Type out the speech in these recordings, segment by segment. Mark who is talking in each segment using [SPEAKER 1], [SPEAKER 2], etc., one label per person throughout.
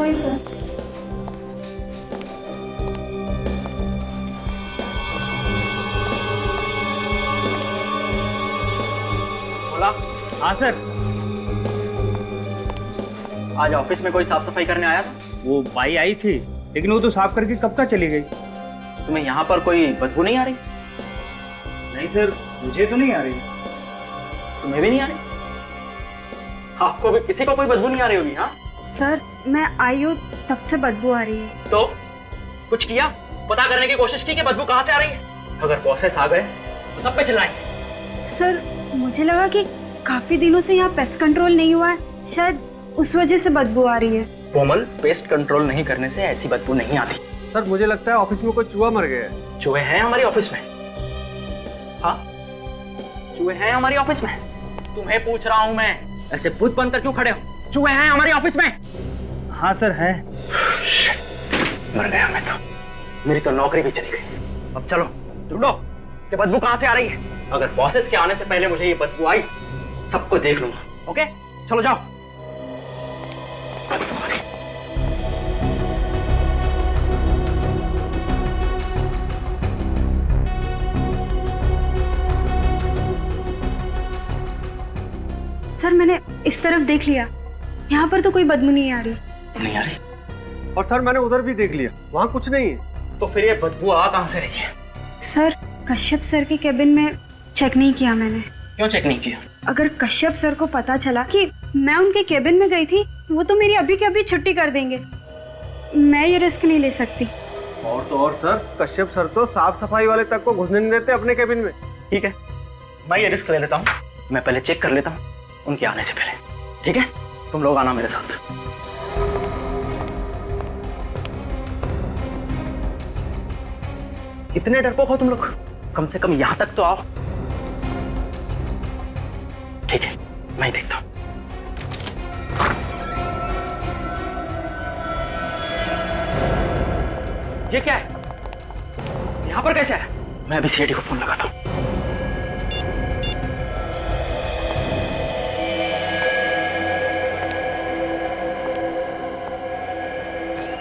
[SPEAKER 1] वही तो।
[SPEAKER 2] बोला।
[SPEAKER 3] हाँ सर।
[SPEAKER 2] आज ऑफिस में कोई साफ सफाई करने आया था?
[SPEAKER 3] वो बाई आई थी, लेकिन वो तो साफ करके कब का चली गई।
[SPEAKER 2] तुम्हें यहाँ पर कोई बदबू नहीं आ रही?
[SPEAKER 3] नहीं सर, मुझे तो नहीं आ रही।
[SPEAKER 2] तुम्हें भी नहीं आ रही? आपको भी किसी को कोई बदबू नहीं आ रही होगी? हाँ
[SPEAKER 1] सर मैं आई हूँ तब से बदबू आ रही है।
[SPEAKER 2] तो कुछ किया, पता करने की कोशिश की कि बदबू कहाँ से आ रही है? अगर बॉसेस आ गए तो सब पे चिल्लाएंगे।
[SPEAKER 1] सर मुझे लगा कि काफी दिनों से यहाँ पेस्ट कंट्रोल नहीं हुआ है, शायद उस वजह से बदबू आ रही है।
[SPEAKER 2] कोमल, पेस्ट कंट्रोल नहीं करने से ऐसी बदबू नहीं आती।
[SPEAKER 4] सर मुझे लगता है ऑफिस में कोई चूहा मर गया है।
[SPEAKER 2] चूहे हैं हमारी ऑफिस में? हाँ, चूहे हैं हमारी ऑफिस में। तुम्हें पूछ रहा हूँ मैं, ऐसे भूत बनकर क्यों खड़े हो? चूहे हैं हमारी ऑफिस में?
[SPEAKER 3] हाँ सर है।
[SPEAKER 2] मर गया मैं तो, मेरी तो नौकरी भी चली गई। अब चलो ढूंढो कि बदबू कहाँ से आ रही है। अगर बॉसेस के आने से पहले मुझे ये बदबू आई, सबको देख लूंगा। ओके चलो जाओ।
[SPEAKER 1] सर मैंने इस तरफ देख लिया, यहाँ पर तो कोई बदबू नहीं आ रही।
[SPEAKER 2] नहीं आ रही?
[SPEAKER 4] और सर मैंने उधर भी देख लिया, वहाँ कुछ नहीं है।
[SPEAKER 2] तो फिर ये बदबू आ कहाँ से रही है?
[SPEAKER 1] सर कश्यप सर के केबिन में चेक नहीं किया मैंने।
[SPEAKER 2] क्यों चेक नहीं किया?
[SPEAKER 1] अगर कश्यप सर को पता चला कि मैं उनके केबिन में गई थी, वो तो मेरी अभी के अभी छुट्टी कर देंगे। मैं ये रिस्क नहीं ले सकती।
[SPEAKER 4] और तो और सर, कश्यप सर तो साफ सफाई वाले तक को घुसने नहीं देते अपने केबिन में।
[SPEAKER 2] ठीक है, मैं ये रिस्क ले लेता हूँ। मैं पहले चेक कर लेता हूँ उनके आने से पहले। ठीक है, तुम लोग आना मेरे साथ। इतने डरपोक हो तुम लोग? कम से कम यहां तक तो आओ। ठीक है, मैं ही देखता हूं। ये क्या है? यहां पर कैसे है? मैं अभी सीआईडी को फोन लगाता हूं।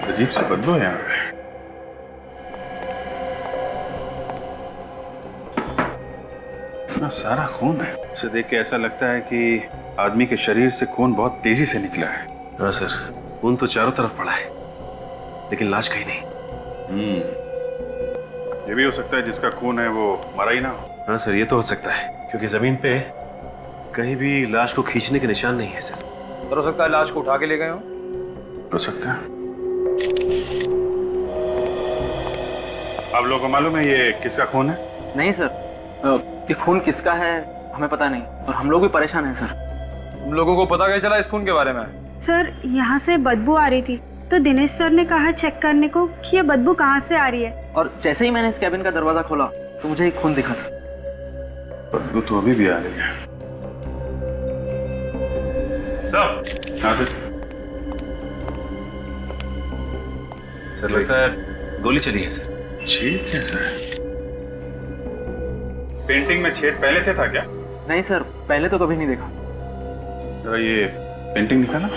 [SPEAKER 5] अजीब सी बदबू है यहाँ पे। इतना सारा खून है, इसे देख के ऐसा लगता है कि आदमी के शरीर से खून बहुत तेजी से निकला है।
[SPEAKER 6] हाँ सर, खून तो चारों तरफ पड़ा है, लेकिन लाश कहीं नहीं।
[SPEAKER 5] ये भी हो सकता है जिसका खून है वो मरा ही ना हो।
[SPEAKER 6] हाँ सर, ये तो हो सकता है, क्योंकि जमीन पे कहीं भी लाश को खींचने के निशान नहीं है सर।
[SPEAKER 4] और हो सकता है लाश को उठा के ले गए हो।
[SPEAKER 5] हो सकता है। आप लोगों को मालूम है ये किसका खून है?
[SPEAKER 2] नहीं सर, ये खून किसका है हमें पता नहीं, और हम लोग भी परेशान हैं सर।
[SPEAKER 4] तुम लोगों को पता कैसे चला इस खून के बारे में?
[SPEAKER 1] सर यहाँ से बदबू आ रही थी, तो दिनेश सर ने कहा चेक करने को कि ये बदबू कहाँ से आ रही है।
[SPEAKER 2] और जैसे ही मैंने इस कैबिन का दरवाजा खोला तो मुझे एक खून दिखा सर।
[SPEAKER 5] बदबू तो अभी भी आ रही है। सब हाँ
[SPEAKER 6] सर लगता है गोली चली है सर।
[SPEAKER 5] छेद कैसा है? पेंटिंग में छेद पहले से था क्या?
[SPEAKER 2] नहीं सर, पहले तो कभी नहीं देखा।
[SPEAKER 5] जरा ये पेंटिंग निकाला।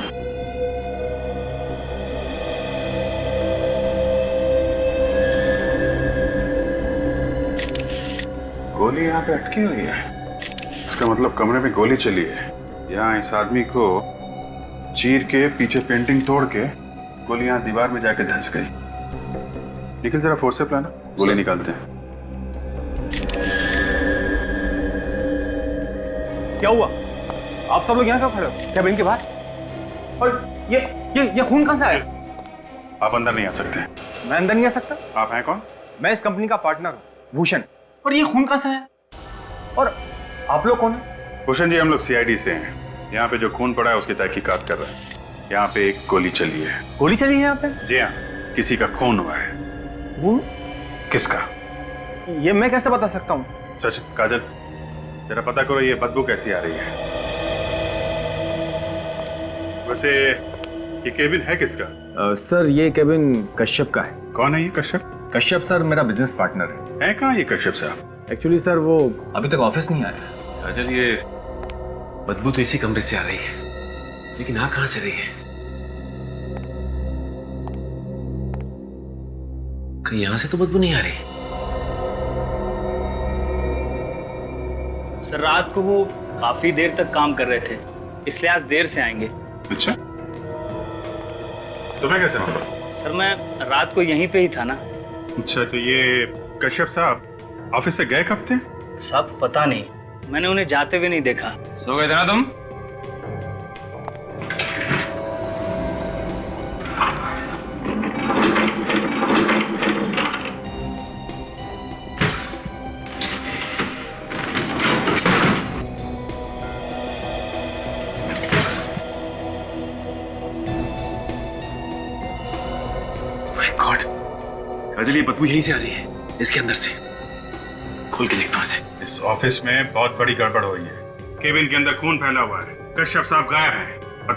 [SPEAKER 5] गोली यहाँ पे अटकी हुई है, इसका मतलब कमरे में गोली चली है। यहाँ इस आदमी को चीर के पीछे पेंटिंग तोड़ के गोली यहाँ दीवार में जाके धंस गई। निकल जरा फोर्स से प्लान, गोली निकालते हैं।
[SPEAKER 4] क्या हुआ? आप सब लोग यहाँ क्यों खड़े हो? कैबिन के बाहर? और ये खून कहाँ से आया?
[SPEAKER 5] आप अंदर नहीं आ सकते।
[SPEAKER 4] मैं अंदर नहीं आ सकता?
[SPEAKER 5] आप हैं कौन?
[SPEAKER 4] मैं इस कंपनी का पार्टनर हूँ, भूषण। और ये खून कहाँ से आया? और आप लोग कौन है?
[SPEAKER 5] भूषण जी, हम लोग सीआईडी से हैं। यहाँ पे जो खून पड़ा है उसकी तहकीकात कर रहे हैं। यहाँ पे एक गोली चली है।
[SPEAKER 4] गोली चली है यहाँ पे?
[SPEAKER 5] जी हाँ, किसी का खून हुआ है।
[SPEAKER 4] खून?
[SPEAKER 5] किसका?
[SPEAKER 4] ये मैं कैसे बता सकता हूँ?
[SPEAKER 5] सच काजल, जरा पता करो ये बदबू कैसी आ रही है। वैसे ये केबिन है किसका?
[SPEAKER 4] सर ये केबिन कश्यप का है।
[SPEAKER 5] कौन है ये कश्यप?
[SPEAKER 4] कश्यप सर मेरा बिजनेस पार्टनर है।
[SPEAKER 5] है कहाँ ये कश्यप साहब?
[SPEAKER 4] एक्चुअली सर वो अभी तक ऑफिस नहीं आया।
[SPEAKER 6] काजल, ये बदबू तो इसी कमरे से आ रही है, लेकिन आ कहाँ से रही है? कहीं यहां से तो बदबू नहीं आ रही।
[SPEAKER 3] सर रात को वो काफी देर तक काम कर रहे थे, इसलिए आज देर से आएंगे।
[SPEAKER 5] अच्छा, तुम्हें कैसे मालूम?
[SPEAKER 3] सर मैं रात को यहीं पे ही था ना।
[SPEAKER 5] अच्छा, तो ये कश्यप साहब ऑफिस से गए कब थे?
[SPEAKER 3] साहब पता नहीं, मैंने उन्हें जाते हुए नहीं देखा।
[SPEAKER 5] सो गए थे ना तुम?
[SPEAKER 6] काजल, ये बदबू यहीं से आ रही है, इसके अंदर से। खोल के देखता हूं इसे।
[SPEAKER 5] इस ऑफिस में बहुत बड़ी गड़बड़ हो रही है। केबिन के अंदर खून फैला हुआ है, कश्यप साहब गायब हैं और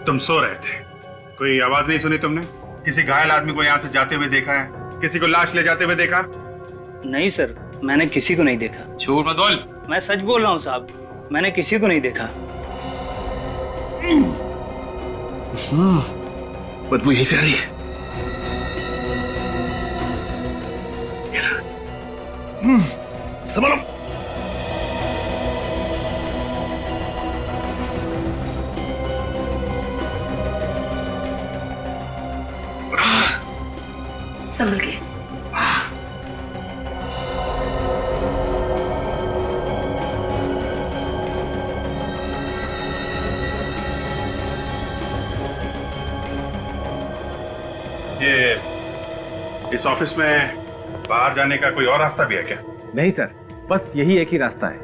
[SPEAKER 5] तुम सो रहे थे। कोई आवाज नहीं सुनी तुमने? किसी घायल आदमी को यहाँ से जाते हुए देखा है? किसी को लाश ले जाते हुए देखा?
[SPEAKER 3] नहीं सर, मैंने किसी को नहीं देखा।
[SPEAKER 5] झूठ मत बोल।
[SPEAKER 3] मैं सच बोल रहा हूँ साहब, मैंने किसी को नहीं देखा।
[SPEAKER 6] बदबू यहीं से आ रही है। संभालो।
[SPEAKER 7] संभल के।
[SPEAKER 5] ये इस ऑफिस में बाहर जाने का कोई और रास्ता भी है क्या?
[SPEAKER 4] नहीं सर, बस यही एक ही रास्ता है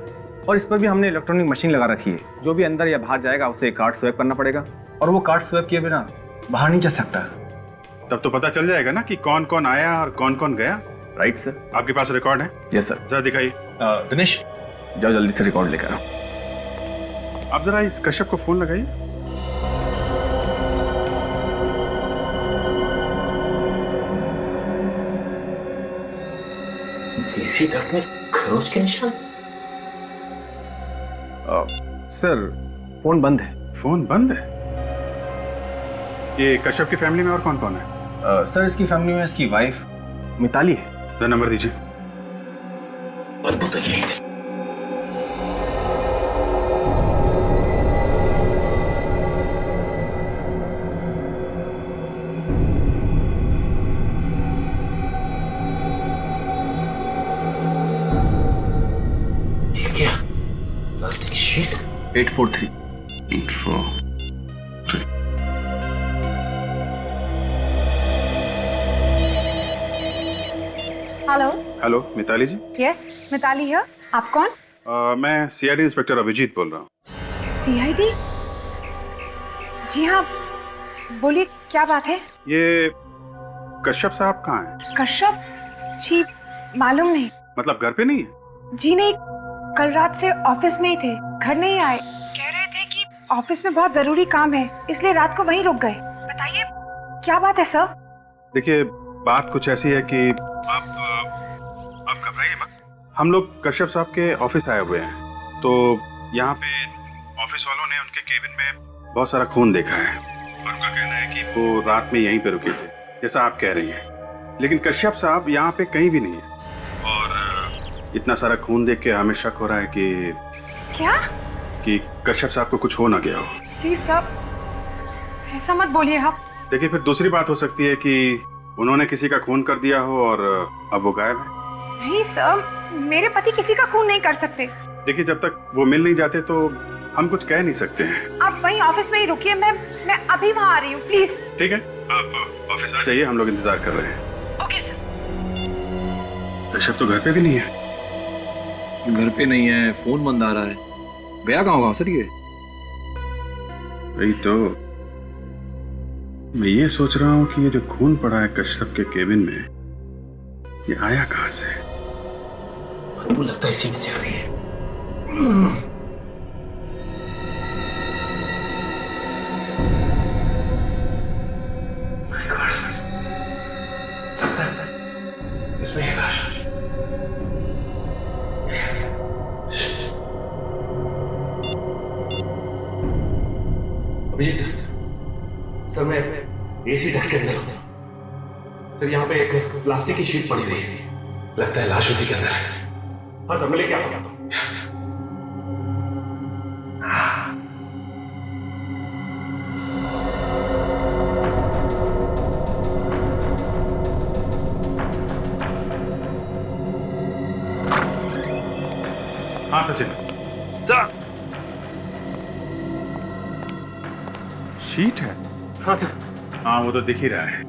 [SPEAKER 4] और इस पर भी हमने इलेक्ट्रॉनिक मशीन लगा रखी है। जो भी अंदर या बाहर जाएगा उसे कार्ड स्वैप करना पड़ेगा और वो कार्ड स्वैप किए बिना बाहर नहीं जा सकता।
[SPEAKER 5] तब तो पता चल जाएगा ना कि कौन कौन आया और कौन कौन गया।
[SPEAKER 4] Right sir.
[SPEAKER 5] आपके पास रिकॉर्ड है?
[SPEAKER 4] Yes sir.
[SPEAKER 5] जरा दिखाइए।
[SPEAKER 4] दिनेश, जाओ जल्दी से रिकॉर्ड लेकर आओ।
[SPEAKER 5] आप जरा इस कश्यप को फोन लगाइए।
[SPEAKER 6] देसी डक में खरोच के निशान।
[SPEAKER 4] सर फोन बंद है।
[SPEAKER 5] फोन बंद है? ये कश्यप की फैमिली में और कौन कौन है?
[SPEAKER 4] सर इसकी फैमिली में इसकी वाइफ मिताली है।
[SPEAKER 5] जरा नंबर दीजिए।
[SPEAKER 6] बदबू तो यहीं से। ये क्या? Plastic sheet.
[SPEAKER 4] 843।
[SPEAKER 5] 843।
[SPEAKER 1] Hello.
[SPEAKER 5] Hello, Mitali ji.
[SPEAKER 1] Yes, Mitali है। आप कौन?
[SPEAKER 5] मैं सीआईडी इंस्पेक्टर अभिजीत बोल रहा हूँ।
[SPEAKER 1] सीआईडी? जी हाँ, बोलिए क्या बात है?
[SPEAKER 5] ये कश्यप साहब कहाँ हैं?
[SPEAKER 1] कश्यप जी मालूम नहीं।
[SPEAKER 5] मतलब घर पे नहीं है?
[SPEAKER 1] जी नहीं, कल रात से ऑफिस में ही थे, घर नहीं आए। कह रहे थे कि ऑफिस में बहुत जरूरी काम है, इसलिए रात को वहीं रुक गए। बताइए क्या बात है सर?
[SPEAKER 5] देखिए, बात कुछ ऐसी है कि आप घबराइए मत। हम लोग कश्यप साहब के ऑफिस आए हुए हैं, तो यहाँ पे ऑफिस वालों ने उनके केबिन में बहुत सारा खून देखा है और उनका कहना है कि वो रात में यहीं पे रुके थे, जैसा आप कह रही हैं। लेकिन कश्यप साहब यहाँ पे कहीं भी नहीं है और इतना सारा खून देख के हमें शक हो रहा है कि
[SPEAKER 1] क्या?
[SPEAKER 5] कि कश्यप साहब को कुछ हो ना गया हो।
[SPEAKER 1] प्लीज सर, ऐसा मत बोलिए आप।
[SPEAKER 5] देखिए, फिर दूसरी बात हो सकती है कि उन्होंने किसी का खून कर दिया हो और अब वो गायब है।
[SPEAKER 1] नहीं सर, मेरे पति किसी का खून नहीं कर सकते।
[SPEAKER 5] देखिए, जब तक वो मिल नहीं जाते तो हम कुछ कह नहीं सकते हैं।
[SPEAKER 1] आप वहीं ऑफिस में ही रुकिए, मैं अभी वहाँ आ रही हूँ, प्लीज।
[SPEAKER 5] ठीक है, आप ऑफिस आ जाइए, हम लोग इंतजार कर रहे हैं।
[SPEAKER 1] Okay sir.
[SPEAKER 5] कश्यप तो घर पे भी नहीं है।
[SPEAKER 8] घर पे नहीं है, फोन बंद आ रहा है। गया कहाँ होगा सर ये?
[SPEAKER 5] वही तो मैं ये सोच रहा हूँ कि ये जो खून पड़ा है कश्यप के केबिन में, ये आया कहाँ से?
[SPEAKER 6] बदबू लगता है इसी में से आ रही है। My God, लगता है इसमें है लाश। अभिजीत सर, मैं एसी ढक के अंदर हूँ। सर यहाँ पे एक प्लास्टिक की शीट पड़ी हुई है, लगता है लाश उसी के अंदर है। हाँ सर, मैं लेके आता हूँ।
[SPEAKER 5] हाँ सचिन।
[SPEAKER 6] सर।
[SPEAKER 5] शीट है?
[SPEAKER 6] हाँ सर।
[SPEAKER 5] हाँ वो तो दिख ही रहा है।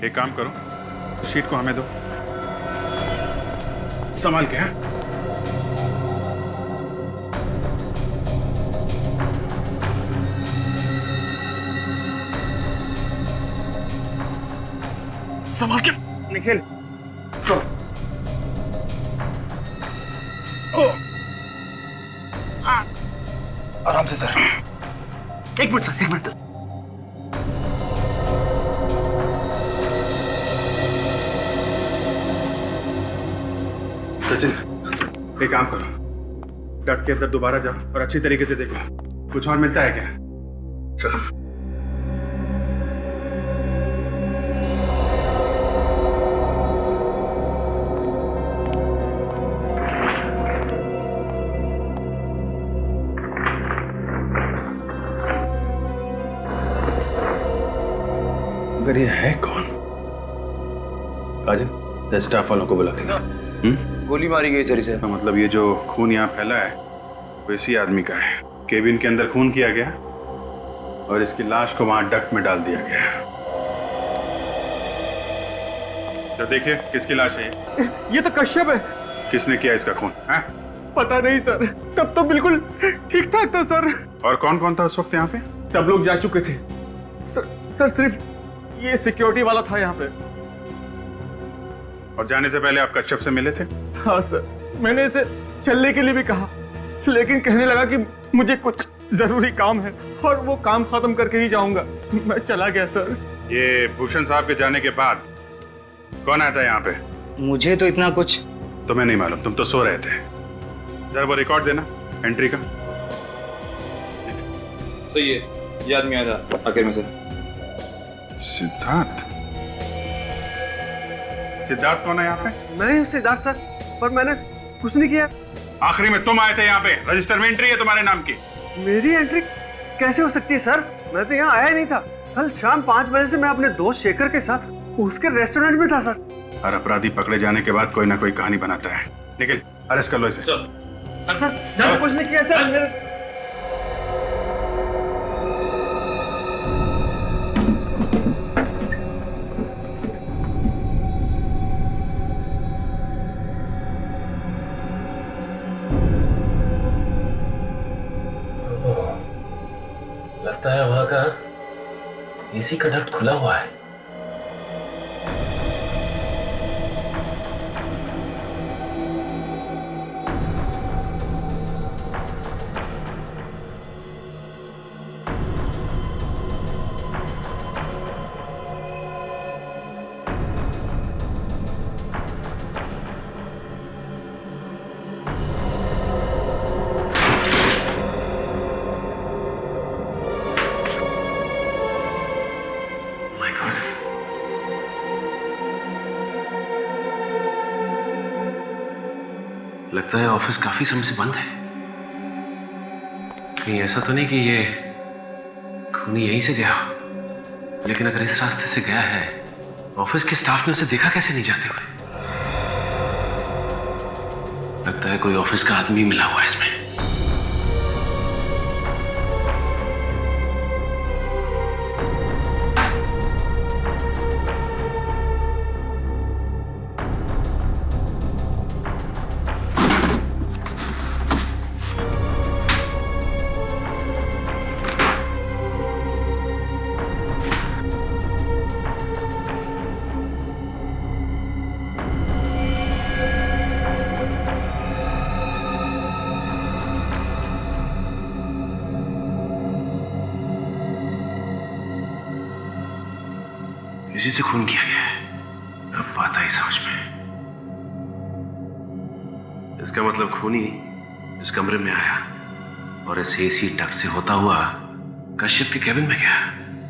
[SPEAKER 5] एक काम करो, शीट को हमें दो, संभाल के। हाँ
[SPEAKER 6] संभाल के।
[SPEAKER 5] निखिल
[SPEAKER 6] सर। आराम से सर। एक मिनट सर, एक मिनट।
[SPEAKER 5] सचिन, एक काम करो, डट के अंदर दोबारा जाओ और अच्छी तरीके से देखो, कुछ और मिलता है क्या?
[SPEAKER 6] सर।
[SPEAKER 5] अगर ये है कौन? काजल, स्टाफ वालों को बुला के।
[SPEAKER 8] गोली मारी गई सर इसे।
[SPEAKER 5] मतलब ये जो खून यहाँ फैला है वो इसी आदमी का है। केबिन के अंदर खून किया गया और इसकी लाश को वहां डक्ट में डाल दिया गया। तो देखिए किसकी लाश है
[SPEAKER 4] ये तो कश्यप है।
[SPEAKER 5] किसने किया इसका खून? हाँ?
[SPEAKER 4] पता नहीं सर, तब तो बिल्कुल ठीक ठाक था सर।
[SPEAKER 5] और कौन कौन था उस वक्त यहाँ पे?
[SPEAKER 4] सब लोग जा चुके थे सर, सिर्फ ये सिक्योरिटी वाला था यहाँ पे।
[SPEAKER 5] और जाने से पहले आप कश्यप से मिले थे?
[SPEAKER 4] हाँ सर, मैंने इसे चलने के लिए भी कहा, लेकिन कहने लगा कि मुझे कुछ जरूरी काम है और वो काम खत्म करके ही जाऊंगा। मैं चला गया सर।
[SPEAKER 5] ये भूषण साहब के जाने के बाद कौन आया था यहाँ पे?
[SPEAKER 3] मुझे तो इतना कुछ
[SPEAKER 5] तुम्हें नहीं मालूम, तुम तो सो रहे थे। जरा वो रिकॉर्ड देना एंट्री का।
[SPEAKER 8] सही है, ये आदमी आया था आखिर में से।
[SPEAKER 5] सिद्धार्थ? सिद्धार्थ कौन है यहाँ पे?
[SPEAKER 7] मैं हूँ सिद्धार्थ सर, पर मैंने कुछ नहीं किया।
[SPEAKER 5] आखिरी में तुम आए थे यहाँ पे, रजिस्टर में एंट्री है तुम्हारे नाम की।
[SPEAKER 7] मेरी एंट्री कैसे हो सकती है सर? मैं तो यहाँ आया ही नहीं था। कल शाम 5 बजे से मैं अपने दोस्त शेखर के साथ उसके रेस्टोरेंट में था सर।
[SPEAKER 5] हर अपराधी पकड़े जाने के बाद कोई ना कोई कहानी बनाता है। निखिल, अरेस्ट कर लो इसे।
[SPEAKER 7] सर कुछ नहीं किया सर।
[SPEAKER 6] लगता है वहां का एसी का डक्ट खुला हुआ है। लगता है ऑफिस काफी समय से बंद है। कहीं ऐसा तो नहीं कि ये खूनी यहीं से गया हो? लेकिन अगर इस रास्ते से गया है, ऑफिस के स्टाफ ने उसे देखा कैसे नहीं जाते हुए? लगता है कोई ऑफिस का आदमी मिला हुआ है इसमें। इसी से खून किया गया है। अब बात आई समझ में। इसका मतलब खूनी इस कमरे में आया और इस एसी डक्ट से होता हुआ कश्यप के केबिन में गया,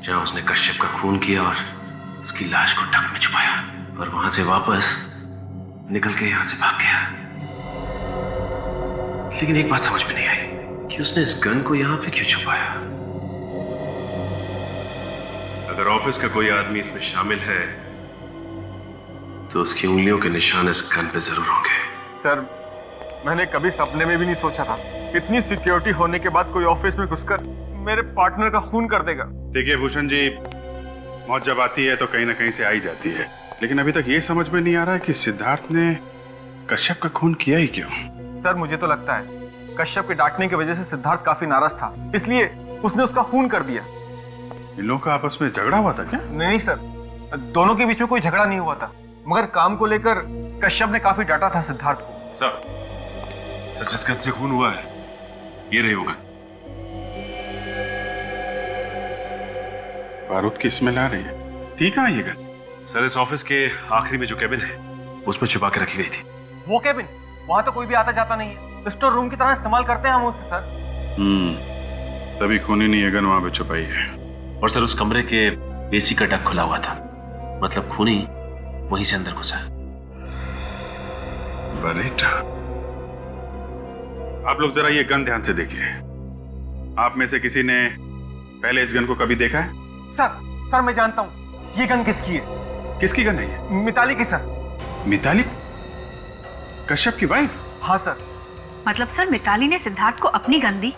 [SPEAKER 6] जहां उसने कश्यप का खून किया और उसकी लाश को टक में छुपाया और वहां से वापस निकल के यहां से भाग गया। लेकिन एक बात समझ में नहीं आई कि उसने इस गन को यहां पे क्यों छुपाया। अगर ऑफिस का कोई आदमी इसमें शामिल है तो उसकी उंगलियों के निशान इस गन पे जरूर होंगे।
[SPEAKER 4] सर, मैंने कभी सपने में भी नहीं सोचा था इतनी सिक्योरिटी होने के बाद कोई ऑफिस में घुसकर मेरे पार्टनर का खून कर देगा।
[SPEAKER 5] देखिए भूषण जी, मौत जब आती है तो कहीं ना कहीं से आई जाती है, लेकिन अभी तक ये समझ में नहीं आ रहा है कि सिद्धार्थ ने कश्यप का खून किया ही क्यों।
[SPEAKER 4] सर, मुझे तो लगता है कश्यप के डांटने की वजह से सिद्धार्थ काफी नाराज था, इसलिए उसने उसका खून कर दिया।
[SPEAKER 5] इन लोगों का आपस में झगड़ा हुआ था क्या?
[SPEAKER 4] नहीं सर, दोनों के बीच में कोई झगड़ा नहीं हुआ था, मगर काम को लेकर कश्यप ने काफी डांटा था सिद्धार्थ को।
[SPEAKER 6] सर जिस गन से खून हुआ है ये रही होगा।
[SPEAKER 5] बारूद की स्मेल आ रही है। ठीक है ये गन।
[SPEAKER 6] सर, इस ऑफिस के आखिरी में जो केबिन है उसमें छिपा के रखी गई थी।
[SPEAKER 4] वो केबिन? वहां तो कोई भी आता जाता नहीं है, स्टोर रूम की तरह इस्तेमाल करते हैं हम उसे सर।
[SPEAKER 5] तभी खूनी ने ये गन वहां पे छुपाई है।
[SPEAKER 6] और सर, उस कमरे के एसी का डक खुला हुआ था, मतलब खूनी वहीं से अंदर घुसा।
[SPEAKER 5] बरेटा, आप लोग जरा ये गन ध्यान से देखिए। आप में से किसी ने पहले इस गन को कभी देखा है?
[SPEAKER 4] सर मैं जानता हूँ ये गन किसकी है।
[SPEAKER 5] किसकी गन है ये?
[SPEAKER 4] मिताली की सर।
[SPEAKER 5] मिताली? कश्यप की वाइफ?
[SPEAKER 4] हाँ सर।
[SPEAKER 9] मतलब सर मिताली ने सिद्धार्थ को अपनी गन दी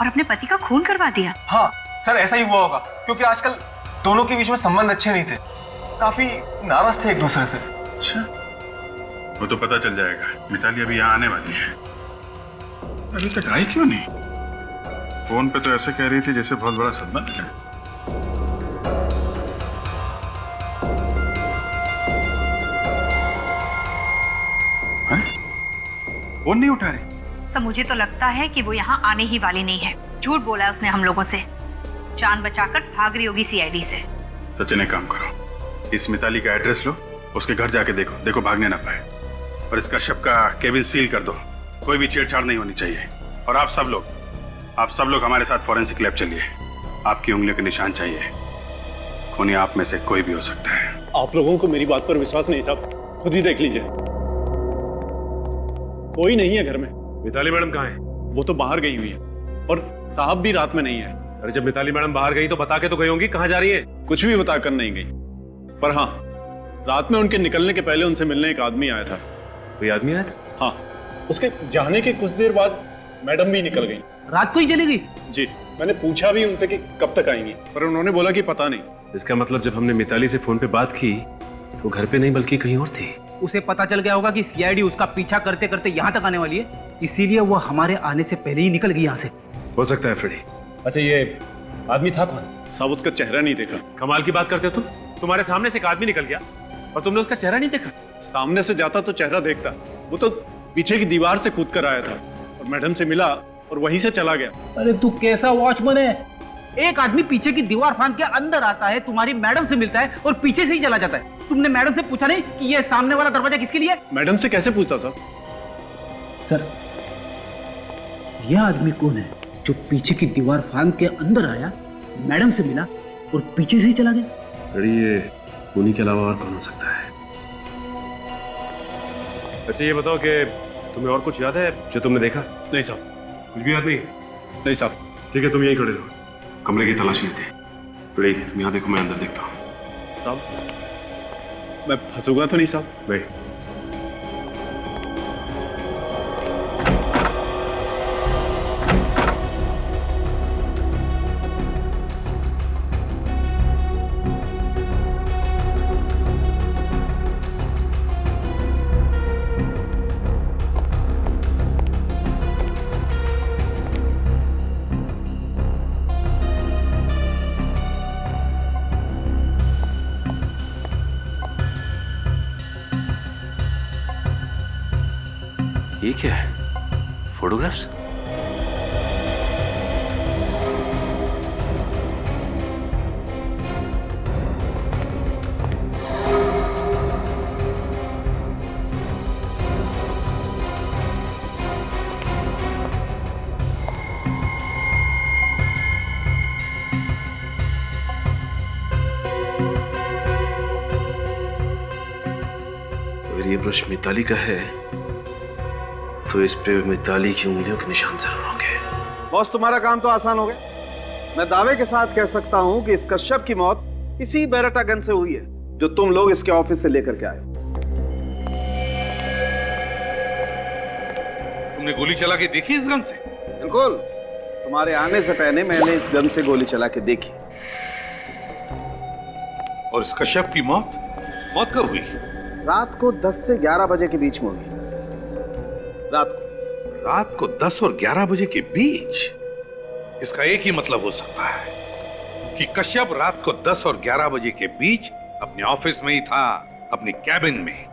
[SPEAKER 9] और अपने पति का खून करवा दिया?
[SPEAKER 4] हाँ सर, ऐसा ही हुआ होगा, क्योंकि आजकल दोनों के बीच में संबंध अच्छे नहीं थे, काफी नाराज थे एक दूसरे से।
[SPEAKER 5] अच्छा, वो तो पता चल जाएगा। मिताली अभी यहाँ आने वाली है। अभी तक आई क्यों नहीं? फोन पे तो ऐसे कह रही थी जैसे बहुत बड़ा संबंध है। फोन नहीं उठा रही।
[SPEAKER 9] सर मुझे तो लगता है कि वो यहाँ आने ही वाली नहीं है। झूठ बोला है उसने हम लोगों से, जान बचाकर भाग रही होगी सीआईडी से।
[SPEAKER 5] सचिन, एक काम करो, इस मिताली का एड्रेस लो, उसके घर जाके देखो भागने ना पाए, और इस कश्यप का केबिन सील कर दो। कोई भी छेड़छाड़ नहीं होनी चाहिए। और आप सब लोग हमारे साथ फॉरेंसिक लैब चलिए। आपकी उंगलियों के निशान चाहिए। खूनी आप में से कोई भी हो सकता है।
[SPEAKER 10] आप लोगों को मेरी बात पर विश्वास नहीं साहब, खुद ही देख लीजिए। कोई नहीं है घर में।
[SPEAKER 6] मिताली मैडम कहाँ है?
[SPEAKER 10] वो तो बाहर गई हुई है, और साहब भी रात में नहीं है।
[SPEAKER 6] अरे जब मिताली मैडम बाहर गई तो बता के तो गई होंगी कहाँ जा रही है।
[SPEAKER 10] कुछ भी बताकर नहीं गई, पर हाँ, रात में उनके निकलने के पहले उनसे मिलने एक आदमी आया था।
[SPEAKER 6] कोई आदमी आया था?
[SPEAKER 10] हाँ, उसके जाने के कुछ देर बाद मैडम भी निकल गई।
[SPEAKER 8] रात को ही चली गई?
[SPEAKER 10] जी, मैंने पूछा भी उनसे कि कब तक आएंगी, पर उन्होंने बोला कि पता नहीं।
[SPEAKER 6] इसका मतलब जब हमने मिताली से फोन पे बात की तो घर पे नहीं बल्कि कहीं और थी।
[SPEAKER 8] उसे पता चल गया होगा कि सीआईडी उसका पीछा करते करते यहाँ तक आने वाली है, इसीलिए वो हमारे आने से पहले ही निकल गई यहाँ से।
[SPEAKER 6] हो सकता है फ्रेडी। अच्छा, ये आदमी था कौन?
[SPEAKER 10] साहब उसका चेहरा नहीं देखा।
[SPEAKER 6] कमाल की बात करते हो तुम। तुम्हारे सामने से एक आदमी निकल गया और तुमने उसका चेहरा नहीं देखा?
[SPEAKER 10] सामने से जाता तो चेहरा देखता, वो तो पीछे की दीवार से कूद कर आया था और मैडम से मिला और वहीं से चला गया।
[SPEAKER 8] अरे तू कैसा वॉचमैन है? एक आदमी पीछे की दीवार फांद के अंदर आता है, तुम्हारी मैडम से मिलता है और पीछे से ही चला जाता है। तुमने मैडम से पूछा नहीं कि ये सामने वाला दरवाजा किसके लिए?
[SPEAKER 10] मैडम से कैसे पूछता साहब?
[SPEAKER 8] सर, यह आदमी कौन है जो पीछे की दीवार फांद के अंदर आया, मैडम से मिला और पीछे से ही चला गया?
[SPEAKER 6] फ्रेडी, ये खूनी के अलावा और कौन हो सकता है? अच्छा ये बताओ कि तुम्हें और कुछ याद है जो तुमने देखा?
[SPEAKER 10] नहीं साहब।
[SPEAKER 6] कुछ भी याद नहीं?
[SPEAKER 10] नहीं साहब।
[SPEAKER 6] ठीक है, तुम यहीं खड़े रहो, कमरे की तलाशी लेते हैं। फ्रेडी, तुम यहाँ देखो, मैं अंदर देखता हूँ।
[SPEAKER 10] साहब, मैं फंसूंगा तो नहीं साहब?
[SPEAKER 6] नहीं। ये क्या है? फोटोग्राफ्स? ब्रश मिताली का है तो इस पे मिताली की उंगलियों के निशान जरूर होंगे।
[SPEAKER 7] बॉस, तुम्हारा काम तो आसान हो गया। मैं दावे के साथ कह सकता हूं कि इस कश्यप की मौत इसी बेरेटा गन से हुई है जो तुम लोग इसके ऑफिस से लेकर के आए।
[SPEAKER 5] तुमने गोली चला के देखी इस गन से?
[SPEAKER 7] बिल्कुल, तुम्हारे आने से पहले मैंने इस गन से गोली चला के देखी।
[SPEAKER 5] और इस कश्यप की मौत कब हुई?
[SPEAKER 7] रात को 10 से 11 बजे के बीच में हुई।
[SPEAKER 5] रात को 10 और 11 बजे के बीच? इसका एक ही मतलब हो सकता है कि कश्यप रात को 10 और 11 बजे के बीच अपने ऑफिस में ही था, अपने कैबिन में,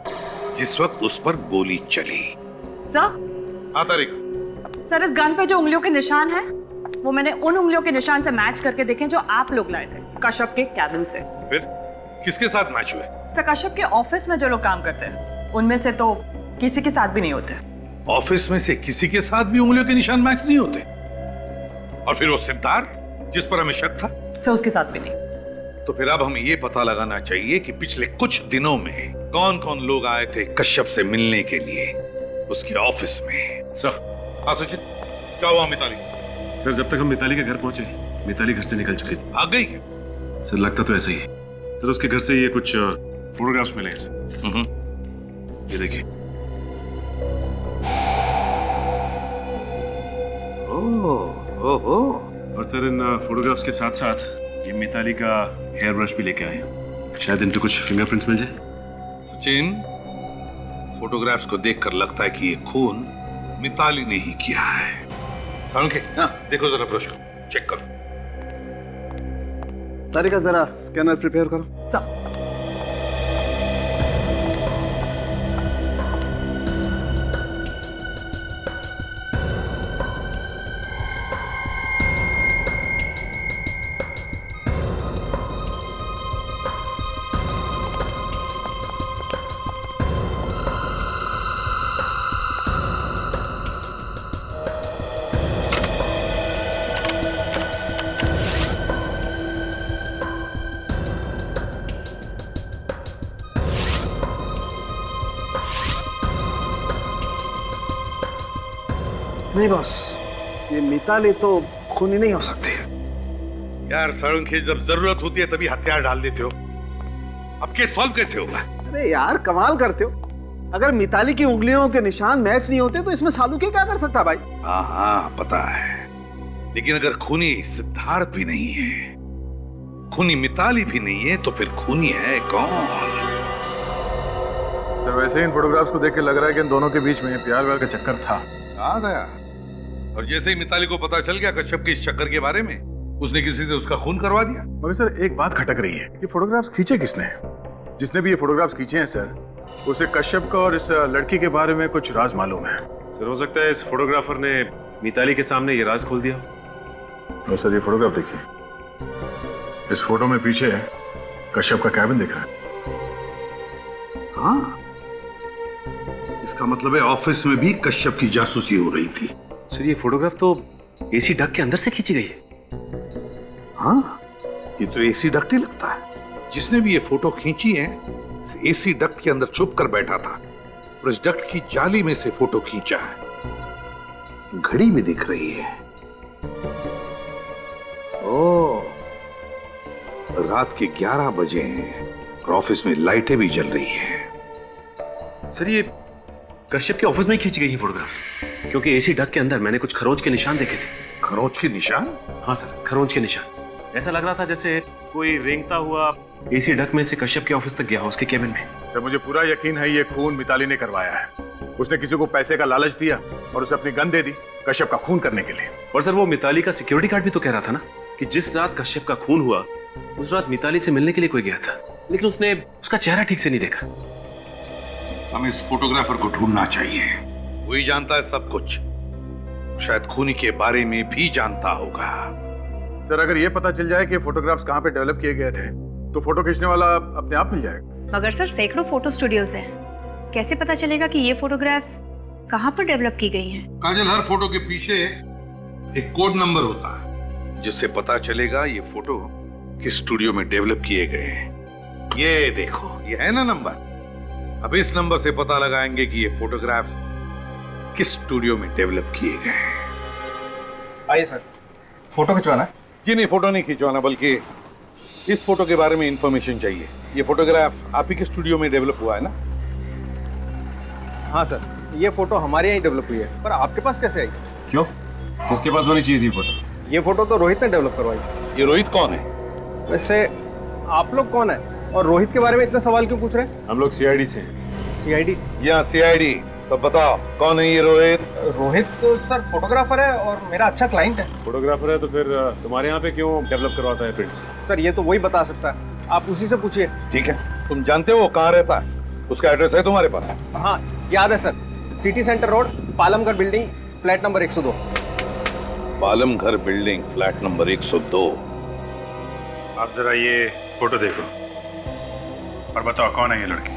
[SPEAKER 5] जिस वक्त उस पर गोली चली।
[SPEAKER 11] सर?
[SPEAKER 5] हाँ तारिक।
[SPEAKER 11] सर, इस गन पे जो उंगलियों के निशान हैं, वो मैंने उन उंगलियों के निशान से मैच करके देखे जो आप लोग लाए थे कश्यप के कैबिन से।
[SPEAKER 5] फिर किसके साथ मैच हुए?
[SPEAKER 11] सर, कश्यप के ऑफिस में जो लोग काम करते हैं उनमें से तो किसी के साथ भी नहीं होते।
[SPEAKER 5] ऑफिस में से किसी के साथ भी उंगलियों के निशान मैच नहीं होते? और फिर वो सिद्धार्थ जिस पर हमें शक था?
[SPEAKER 11] सर, उसके साथ भी नहीं।
[SPEAKER 5] तो फिर अब हमें यह पता लगाना चाहिए कि पिछले कुछ दिनों में कौन कौन लोग आए थे कश्यप से मिलने के लिए उसके ऑफिस में।
[SPEAKER 6] सर।
[SPEAKER 5] हाँ सचिन, क्या हुआ मिताली?
[SPEAKER 6] सर, जब तक हम मिताली के घर पहुंचे मिताली घर से निकल चुकी थी।
[SPEAKER 5] भाग गई?
[SPEAKER 6] सर, लगता तो ऐसा ही है। सर, उसके घर से ये कुछ फोटोग्राफ्स मिले हैं सर। ये देखिए। और सर, इन फोटोग्राफ्स के साथ साथ ये मिताली का हेयर ब्रश भी लेके आए हैं। शायद इन पे कुछ फिंगरप्रिंट्स मिल जाए।
[SPEAKER 5] सचिन, फोटोग्राफ्स को देखकर लगता है कि ये खून मिताली ने ही किया है। सालुंखे, देखो जरा ब्रश को चेक करो।
[SPEAKER 7] तारिका, जरा स्कैनर प्रिपेयर करो। नहीं बॉस, ये मिताली तो खूनी नहीं हो सकती।
[SPEAKER 5] यार सालुंखे, जब जरूरत होती है तभी हथियार डाल देते हो। अब केस सॉल्व कैसे होगा?
[SPEAKER 7] अरे यार, कमाल करते हो। अगर मिताली की उंगलियों के निशान मैच नहीं होते तो इसमें सालुंखे क्या कर सकता भाई?
[SPEAKER 5] हाँ, पता है। लेकिन अगर खूनी सिद्धार्थ भी नहीं है, खूनी मिताली भी नहीं है, तो फिर खूनी है कौन?
[SPEAKER 4] सर, वैसे इन फोटोग्राफ्स को देख के लग रहा है कि इन दोनों के बीच में प्यार व्यार का चक्कर था।
[SPEAKER 5] कहाँ गया? और जैसे ही मिताली को पता चल गया कश्यप के इस चक्कर के बारे में, उसने किसी से उसका खून करवा दिया।
[SPEAKER 4] मगर सर, एक बात खटक रही है, ये फोटोग्राफ्स खींचे किसने? जिसने भी ये फोटोग्राफ्स खींचे हैं सर, उसे कश्यप का और इस लड़की के बारे में कुछ राज मालूम है।
[SPEAKER 6] सर, हो सकता है इस फोटोग्राफर ने मिताली के सामने ये राज खोल दिया।
[SPEAKER 4] तो सर, ये फोटोग्राफ देखिए। इस फोटो में पीछे कश्यप का कैबिन दिख रहा है।
[SPEAKER 5] हाँ, इसका मतलब है ऑफिस में भी कश्यप की जासूसी हो रही थी।
[SPEAKER 6] सर, ये फोटोग्राफ तो एसी डक के अंदर से खींची गई है।
[SPEAKER 5] हाँ, ये तो एसी डक्ट ही लगता है। जिसने भी ये फोटो खींची है, एसी डक्ट के अंदर छुप कर बैठा था और इस डक्ट की जाली में से फोटो खींचा है। घड़ी में दिख रही है। ओह, रात के 11 बजे हैं और ऑफिस में लाइटें भी जल रही हैं।
[SPEAKER 6] सर, ये कश्यप के ऑफिस में ही खींची गई है फोटोग्राफ, क्योंकि एसी डक के अंदर मैंने कुछ खरोंच के निशान देखे थे।
[SPEAKER 5] खरोंच के निशान?
[SPEAKER 6] हाँ सर, खरोंच के निशान। ऐसा लग रहा था जैसे कोई रेंगता हुआ एसी डक में से कश्यप के ऑफिस तक गया हो, उसके केबिन में।
[SPEAKER 4] सर, मुझे पूरा यकीन है ये खून मिताली ने करवाया है। उसने किसी को पैसे का लालच दिया और उसे अपनी गन दे दी कश्यप का खून करने के लिए।
[SPEAKER 6] और सर, वो मिताली का सिक्योरिटी गार्ड भी तो कह रहा था ना कि जिस रात कश्यप का खून हुआ उस रात मिताली से मिलने के लिए कोई गया था, लेकिन उसने उसका चेहरा ठीक से नहीं देखा।
[SPEAKER 5] हमें इस फोटोग्राफर को ढूंढना चाहिए। वही जानता है सब कुछ, शायद खूनी के बारे में भी जानता होगा।
[SPEAKER 4] सर, अगर ये पता चल जाए कि फोटोग्राफ्स कहाँ पे डेवलप किए गए थे तो फोटो खींचने वाला अपने आप मिल जाएगा।
[SPEAKER 9] मगर सर, सैकड़ों फोटो स्टूडियोज हैं, कैसे पता चलेगा कि ये फोटोग्राफ्स कहाँ पर डेवलप की गई हैं?
[SPEAKER 5] काजल, हर फोटो के पीछे एक कोड नंबर होता है जिससे पता चलेगा ये फोटो किस स्टूडियो में डेवलप किए गए हैं। ये देखो, ये है ना नंबर,
[SPEAKER 12] अब इस नंबर से पता लगाएंगे कि ये फोटोग्राफ्स किस स्टूडियो में डेवलप किए गए हैं।
[SPEAKER 4] आइए सर, फोटो खिंचवाना है?
[SPEAKER 12] जी नहीं, फोटो नहीं खिंचवाना, बल्कि इस फोटो के बारे में इंफॉर्मेशन चाहिए। ये फोटोग्राफ आप ही के स्टूडियो में डेवलप हुआ है ना?
[SPEAKER 4] हाँ सर, ये फोटो हमारे यहाँ डेवलप हुई है, पर आपके पास कैसे आई?
[SPEAKER 5] क्यों? किसके पास होनी चाहिए थी फोटो?
[SPEAKER 4] ये फोटो तो रोहित ने डेवलप करवाई।
[SPEAKER 12] ये रोहित कौन है?
[SPEAKER 4] वैसे आप लोग कौन है और रोहित के बारे में इतने सवाल क्यों पूछ रहे हैं?
[SPEAKER 5] हम लोग सीआईडी से।
[SPEAKER 4] सीआईडी?
[SPEAKER 12] जी हाँ, सीआईडी। तो बताओ कौन है ये रोहित?
[SPEAKER 4] रोहित तो सर फोटोग्राफर है और मेरा अच्छा क्लाइंट है।
[SPEAKER 5] फोटोग्राफर है तो फिर तुम्हारे यहाँ पे क्यों डेवलप करवाता है प्रिंट्स?
[SPEAKER 4] सर ये तो वही बता सकता है, आप उसी से पूछिए।
[SPEAKER 12] ठीक है, तुम जानते हो वो कहाँ रहता है? उसका एड्रेस है तुम्हारे पास?
[SPEAKER 4] हाँ याद है sir, city centre road, Palamghar building, flat number 102।
[SPEAKER 12] Palamghar building, flat number 102।
[SPEAKER 5] आप जरा ये फोटो देखो और बताओ कौन है ये लड़की?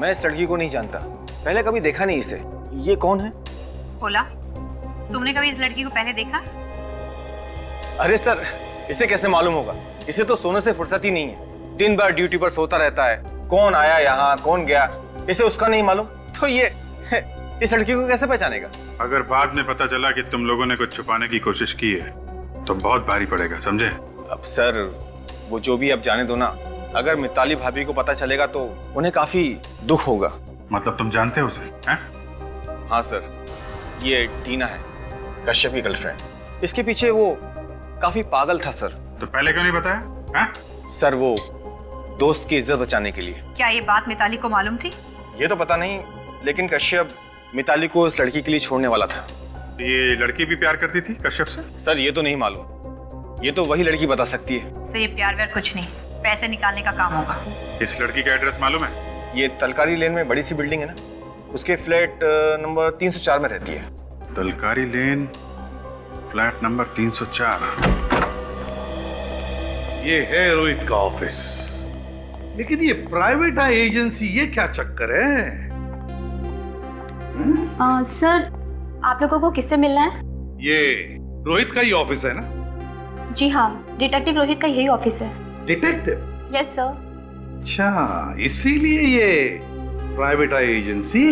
[SPEAKER 4] मैं इस लड़की को नहीं जानता, पहले कभी देखा नहीं इसे। ये कौन है?
[SPEAKER 9] बोला, तुमने कभी इस लड़की को पहले देखा?
[SPEAKER 4] अरे सर, इसे कैसे मालूम होगा? इसे तो सोने से फुर्सत ही नहीं है, दिन भर ड्यूटी पर सोता रहता है। कौन आया यहाँ, कौन गया, इसे उसका नहीं मालूम, तो ये इस लड़की को कैसे पहचानेगा?
[SPEAKER 5] अगर बाद में पता चला कि तुम लोगों ने कुछ छुपाने की कोशिश की है तो बहुत भारी पड़ेगा, समझे?
[SPEAKER 4] अब सर वो जो भी, अब जाने दो ना। अगर मिताली भाभी को पता चलेगा तो उन्हें काफी दुख होगा।
[SPEAKER 5] मतलब तुम जानते हो उसे? हैं?
[SPEAKER 4] हाँ सर, ये टीना है, कश्यप की गर्लफ्रेंड। इसके पीछे वो काफी पागल था सर।
[SPEAKER 5] तो पहले क्यों नहीं बताया? हैं?
[SPEAKER 4] सर वो दोस्त की इज्जत बचाने के लिए।
[SPEAKER 9] क्या ये बात मिताली को मालूम थी?
[SPEAKER 4] ये तो पता नहीं, लेकिन कश्यप मिताली को उस लड़की के लिए छोड़ने वाला था।
[SPEAKER 5] तो ये लड़की भी प्यार करती थी कश्यप से?
[SPEAKER 4] सर ये तो नहीं मालूम, ये तो वही लड़की बता सकती है।
[SPEAKER 9] सर ये प्यार व्यार कुछ नहीं, पैसे निकालने का काम होगा।
[SPEAKER 5] इस लड़की का एड्रेस मालूम है?
[SPEAKER 4] ये तलकारी लेन में बड़ी सी बिल्डिंग है ना, उसके फ्लैट नंबर 304 में रहती है।
[SPEAKER 5] तलकारी लेन, फ्लैट नंबर 304।
[SPEAKER 12] ये है रोहित का ऑफिस। लेकिन ये प्राइवेट एजेंसी, ये क्या चक्कर है?
[SPEAKER 13] सर आप लोगों को किससे मिलना है?
[SPEAKER 12] ये रोहित का ही ऑफिस है ना?
[SPEAKER 13] जी हाँ, डिटेक्टिव रोहित का यही ऑफिस है।
[SPEAKER 12] डिटेक्टिव?
[SPEAKER 13] Yes sir.
[SPEAKER 12] अच्छा, इसीलिए ये प्राइवेट एजेंसी।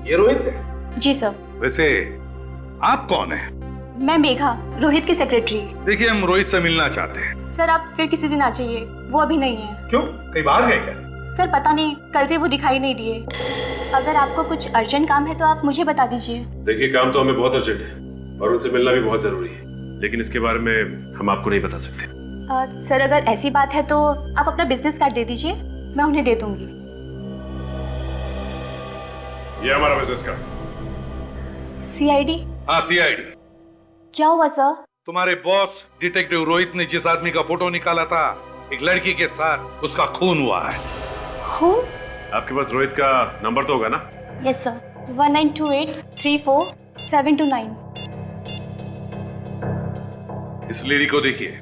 [SPEAKER 12] ये रोहित है?
[SPEAKER 13] जी सर।
[SPEAKER 12] वैसे आप कौन है?
[SPEAKER 13] मैं मेघा, रोहित की सेक्रेटरी।
[SPEAKER 12] देखिए, हम रोहित से मिलना चाहते हैं।
[SPEAKER 13] सर आप फिर किसी दिन आ जाइए, वो अभी नहीं है।
[SPEAKER 12] क्यों, कहीं बाहर गए क्या?
[SPEAKER 13] सर पता नहीं, कल से वो दिखाई नहीं दिए। अगर आपको कुछ अर्जेंट काम है तो आप मुझे बता दीजिए।
[SPEAKER 6] देखिए, काम तो हमें बहुत अर्जेंट है और उनसे मिलना भी बहुत जरूरी है, लेकिन इसके बारे में हम आपको नहीं बता सकते।
[SPEAKER 13] सर अगर ऐसी बात है तो आप अपना बिजनेस कार्ड दे दीजिए, मैं उन्हें दे दूंगी।
[SPEAKER 5] ये हमारा बिजनेस कार्ड।
[SPEAKER 13] सीआईडी?
[SPEAKER 12] हाँ, सीआईडी।
[SPEAKER 13] क्या हुआ सर?
[SPEAKER 12] तुम्हारे बॉस डिटेक्टिव रोहित ने जिस आदमी का फोटो निकाला था एक लड़की के साथ, उसका खून हुआ है।
[SPEAKER 13] खून?
[SPEAKER 6] आपके पास रोहित का नंबर तो होगा ना?
[SPEAKER 13] Yes sir, 1928347229।
[SPEAKER 12] इस लेडी को देखिए,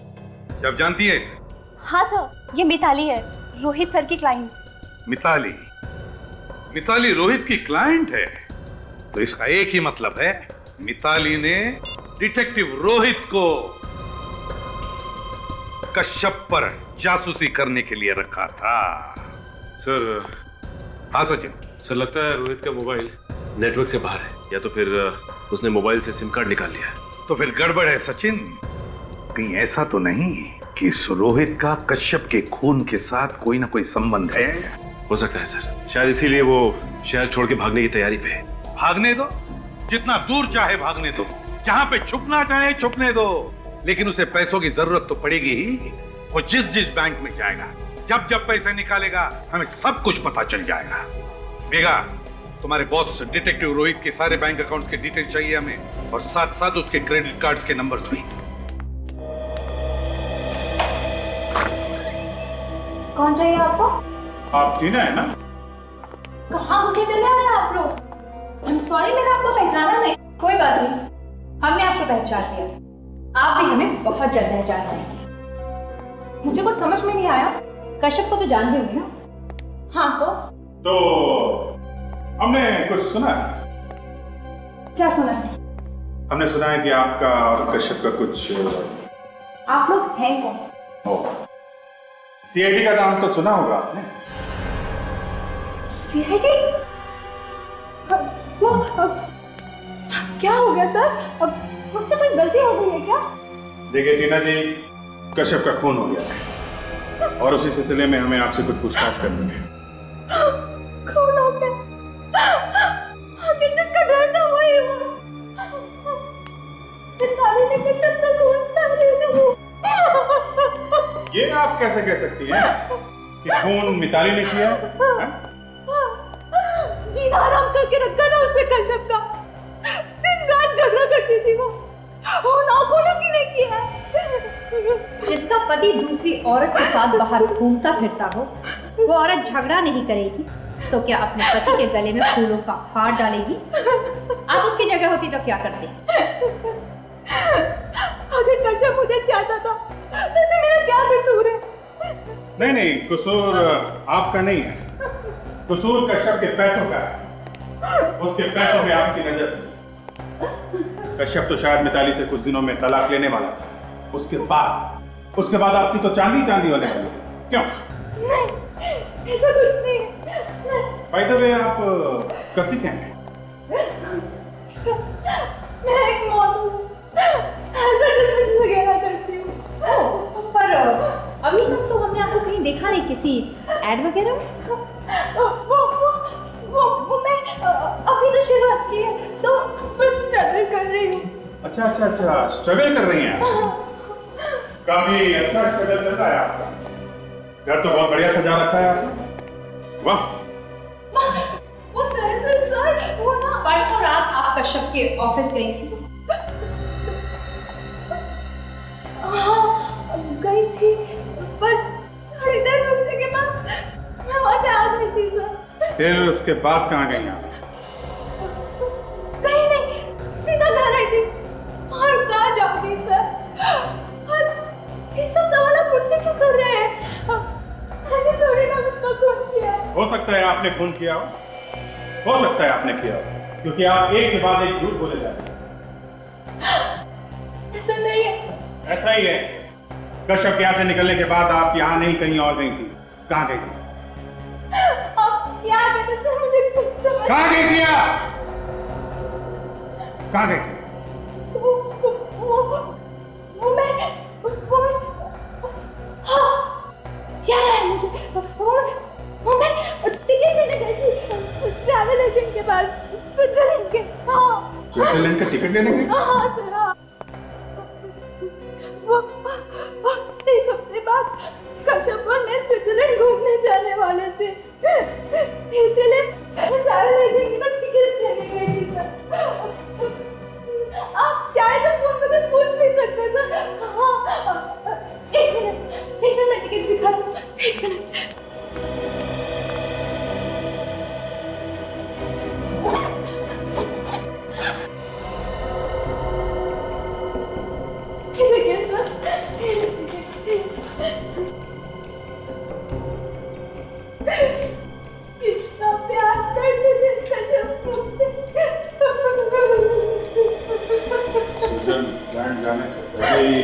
[SPEAKER 12] जब जानती है इसे?
[SPEAKER 13] हाँ सर, ये मिताली है, रोहित सर की क्लाइंट।
[SPEAKER 12] मिताली? मिताली रोहित की क्लाइंट है? तो इसका एक ही मतलब है, मिताली ने डिटेक्टिव रोहित को कश्यप पर जासूसी करने के लिए रखा था।
[SPEAKER 6] सर।
[SPEAKER 12] हाँ सचिन।
[SPEAKER 6] सर लगता है रोहित का मोबाइल नेटवर्क से बाहर है, या तो फिर उसने मोबाइल से सिम कार्ड निकाल लिया है।
[SPEAKER 12] तो फिर गड़बड़ है सचिन। कहीं ऐसा तो नहीं कि इस रोहित का कश्यप के खून के साथ कोई ना कोई संबंध है?
[SPEAKER 6] हो सकता है सर, शायद इसीलिए वो शहर छोड़ के भागने की तैयारी पे है।
[SPEAKER 12] भागने दो, जितना दूर चाहे भागने दो, जहां पे छुपना चाहे छुपने दो, लेकिन उसे पैसों की जरूरत तो पड़ेगी ही। वो जिस जिस बैंक में जाएगा, जब जब पैसे निकालेगा, हमें सब कुछ पता चल जाएगा। मेघा, तुम्हारे बॉस डिटेक्टिव रोहित के सारे बैंक अकाउंट्स के डिटेल चाहिए हमें, और साथ साथ उसके क्रेडिट कार्ड्स के नंबर्स भी।
[SPEAKER 13] कौन चाहिए आपको?
[SPEAKER 5] आप टीना है ना?
[SPEAKER 13] कहाँ घुसे चले आए आप लोग? I'm sorry, मैंने आपको पहचाना नहीं।
[SPEAKER 9] कोई बात नहीं, हमने आपको पहचान लिया। आप भी हमें बहुत जल्द पहचान पाएंगे।
[SPEAKER 13] मुझे कुछ समझ में नहीं आया।
[SPEAKER 9] कश्यप को तो जानते होंगे ना?
[SPEAKER 13] हाँ
[SPEAKER 5] तो हमने कुछ सुना है।
[SPEAKER 13] क्या सुना है?
[SPEAKER 5] हमने सुना है कि आपका और कश्यप का कुछ।
[SPEAKER 13] आप लोग हैं कौन?
[SPEAKER 5] सीआईडी का नाम तो सुना होगा आपने।
[SPEAKER 11] सीआईडी? क्या हो गया सर? अब मुझसे कोई गलती हो गई है क्या?
[SPEAKER 5] देखिए टीना जी, कश्यप का खून हो गया है और उसी सिलसिले में हमें आपसे कुछ पूछताछ करनी है।
[SPEAKER 11] खून हो गया? आखिर जिसका डर था वही हुआ। मिताली ने कश्यप का खून था।
[SPEAKER 5] ये आप कैसे कह सकती हैं कि खून मिताली ने किया है?
[SPEAKER 11] जीना हराम करके रखा था उसने कश्यप का। दिन रात झगड़ा करती थी वो नाखून उसी ने किया है।
[SPEAKER 9] जिसका पति दूसरी औरत के साथ बाहर घूमता फिरता हो, वो औरत झगड़ा नहीं करेगी तो क्या अपने पति के गले में फूलों का हार डालेगी? आप उसकी जगह होती तो क्या करती?
[SPEAKER 11] अगर कश्यप मुझे चाहता था तो इसमें मेरा क्या कसूर है?
[SPEAKER 5] नहीं नहीं, कसूर आपका नहीं है, कसूर कश्यप के पैसों का है। उसके पैसों में आपकी नजर थी। कश्यप तो शायद मिताली से कुछ दिनों में तलाक लेने वाला था। उसके बाद आपकी तो चांदी चांदी होने वाली है। क्यों?
[SPEAKER 11] नहीं, ऐसा कुछ नहीं।
[SPEAKER 5] बाय द वे, आप करती क्या हैं?
[SPEAKER 11] मैं एक मॉडल हूँ, एडवर्टाइजमेंट वगैरह करती हूँ।
[SPEAKER 9] पर अभी तक तो हमने आपको कहीं देखा नहीं किसी एड वगैरह में।
[SPEAKER 11] वो मैं अभी तो शुरुआत की है तो बस स्ट्रगल कर रही हूँ।
[SPEAKER 5] अच्छा, स्ट्रगल कर रही हैं आप। काफी अच्छा स्ट्रगल चल रहा है आपका। घर तो बहुत बढ़िया सजा रखा है आपने। वाह।
[SPEAKER 11] वो दरअसल सर वो ना
[SPEAKER 9] परसों रात आप कश्यप के ऑफिस गई थी।
[SPEAKER 11] हाँ गई थी, पर थोड़ी देर रुकने के बाद मैं वहाँ से आ गई थी सर।
[SPEAKER 5] फिर उसके बाद कहाँ गई आप?
[SPEAKER 11] कहीं नहीं, सीधा घर आई थी। और कहाँ जाऊंगी सर? और ये सब सवाल आप मुझसे क्यों कर रहे हैं? मैंने थोड़ी ना उसका खून किया।
[SPEAKER 5] हो सकता है आपने खून किया हो सकता है आपने किया हो, क्योंकि आप एक के बाद एक झूठ बोले जाते हैं।
[SPEAKER 11] ऐसा नहीं है सर।
[SPEAKER 5] ऐसा ही है। कश्यप यहाँ से निकलने के बाद आप यहाँ नहीं, कहीं और गई थी। कहाँ गई थी?
[SPEAKER 11] आप क्या कहते सर? मुझे कुछ समझ।
[SPEAKER 5] कहाँ गई थी आप? कहाँ गई थी?
[SPEAKER 11] वो मैं हाँ याद आया मुझे। वो मैं टिकट लेने गई थी ट्रैवल एजेंट के पास, स्विट्जरलैंड के। हाँ,
[SPEAKER 5] स्विट्जरलैंड का टिकट लेने गई?
[SPEAKER 11] हाँ सर। हाँ, वो एक हफ्ते बाद कश्यप और मैं स्विट्जरलैंड घूमने जाने वाले थे, इसलिए ट्रैवल एजेंट के पास टिकट लेने गई थी सर। आप चाहे तो फोन पे कुछ पूछ भी सकते सर। हाँ, एक मिनट मैं टिकट दिखा दूँ। एक मिनट। कितना प्यार करते थे कश्यप मुझसे।
[SPEAKER 5] जाने से पहले ही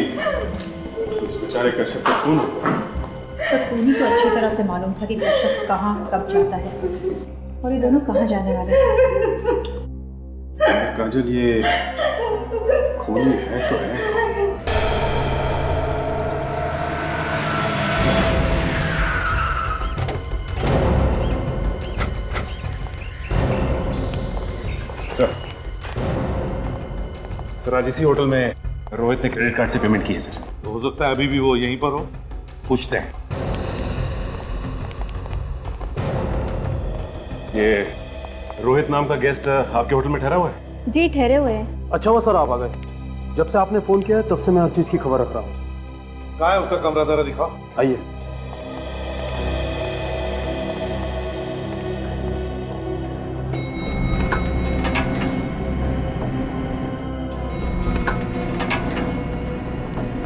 [SPEAKER 5] उस बेचारे कश्यप का खून हुआ।
[SPEAKER 9] सबको इन्हीं को अच्छी तरह से मालूम था कि कश्यप कहाँ कब जाता है और ये दोनों कहाँ जाने वाले हैं।
[SPEAKER 5] काजल, ये खून में है तो है। सर, आज इसी होटल में रोहित ने क्रेडिट कार्ड से पेमेंट की है सर।
[SPEAKER 12] तो हो सकता है अभी भी वो यहीं पर हो, पूछते हैं।
[SPEAKER 6] ये रोहित नाम का गेस्ट आपके होटल में ठहरा हुआ है?
[SPEAKER 13] जी ठहरे हुए हैं।
[SPEAKER 10] अच्छा हुआ सर आप आ गए। जब से आपने फोन किया है तब से मैं हर चीज की खबर रख रहा हूँ।
[SPEAKER 12] कहाँ है उसका कमरा? जरा दिखाओ।
[SPEAKER 10] आइए।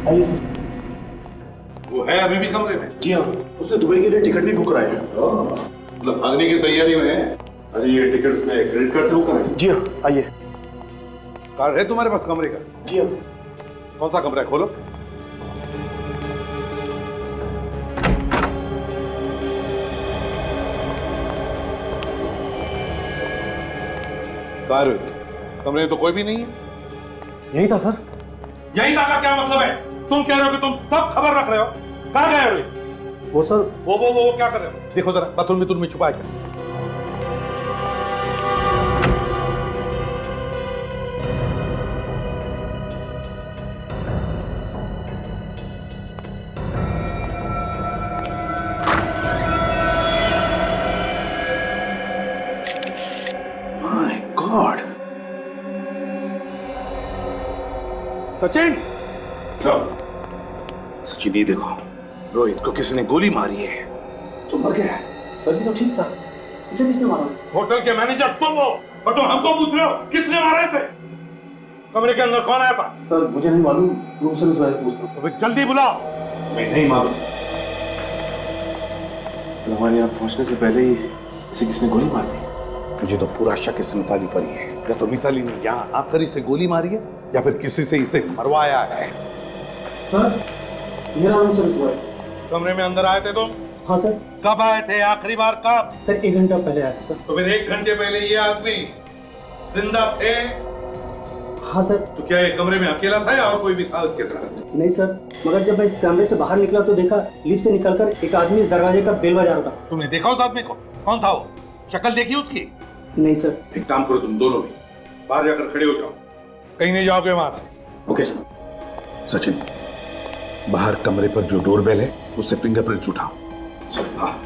[SPEAKER 10] आइए सर।
[SPEAKER 12] वो है अभी भी कमरे में?
[SPEAKER 10] जी हाँ, उसने दुबई के लिए टिकट भी बुक कराया है।
[SPEAKER 12] मतलब भागने की तैयारी में है?
[SPEAKER 5] अरे ये टिकट उसने क्रेडिट कार्ड से बुक कराई?
[SPEAKER 10] जी हाँ, आइए।
[SPEAKER 12] कार्ड है तुम्हारे पास कमरे का?
[SPEAKER 10] जी हाँ।
[SPEAKER 12] कौन सा कमरा है? खोलो। रोहित, कमरे में तो कोई भी नहीं है।
[SPEAKER 4] यही था सर।
[SPEAKER 12] यही था का क्या मतलब है? तुम कह रहे हो कि तुम सब खबर रख रहे हो। कहाँ गए रोहित?
[SPEAKER 4] वो सर
[SPEAKER 12] वो क्या कर रहे हो? देखो जरा बाथरूम में छुपा के।
[SPEAKER 5] My God.
[SPEAKER 12] सचिन,
[SPEAKER 5] सचिन ये देखो, रोहित को किसी ने गोली मारी है। तो मर गया है।
[SPEAKER 8] सर ये तो ठीक था, इसे किसने मारा?
[SPEAKER 12] होटल के मैनेजर तुम हो और तुम हमको पूछ रहे हो किसने मारा इसे? कमरे के अंदर कौन आया था?
[SPEAKER 8] सर मुझे नहीं मालूम, रूम सर्विस वाले पूछता हूँ।
[SPEAKER 12] तो फिर जल्दी बुलाओ।
[SPEAKER 5] मैं नहीं मालूम सर, हमारे यहाँ पहुंचने से पहले ही इसे किसने गोली मार दी।
[SPEAKER 12] मुझे तो पूरा शक इस मिताली पर ही है। या तो मिताली ने यहाँ आकर इसे गोली मारी है या फिर किसी से इसे मरवाया है।
[SPEAKER 8] सर मेरा रूम सर्विस हुआ है।
[SPEAKER 12] कमरे में अंदर आए थे तुम?
[SPEAKER 8] हाँ सर।
[SPEAKER 12] कब आए थे आखिरी बार? कब?
[SPEAKER 8] सर 1 घंटा पहले आया था सर।
[SPEAKER 12] तो फिर 1 घंटे पहले ये आदमी जिंदा थे?
[SPEAKER 8] हाँ सर।
[SPEAKER 12] तो क्या ये कमरे में अकेला था या और कोई भी था उसके साथ?
[SPEAKER 8] नहीं सर, मगर जब मैं इस कमरे से बाहर निकला तो देखा लिफ्ट से निकलकर एक आदमी इस दरवाजे का बेल बजा रहा था।
[SPEAKER 12] तुमने देखा उस आदमी को? कौन था वो? शक्ल देखी उसकी?
[SPEAKER 8] नहीं सर।
[SPEAKER 12] एक काम करो, तुम दोनों भी बाहर जाकर खड़े हो जाओ, कहीं नहीं जाओगे वहां से।
[SPEAKER 8] Okay sir.
[SPEAKER 5] सचिन, बाहर कमरे पर जो डोरबेल है उससे फिंगरप्रिंट उठाओ। हाँ।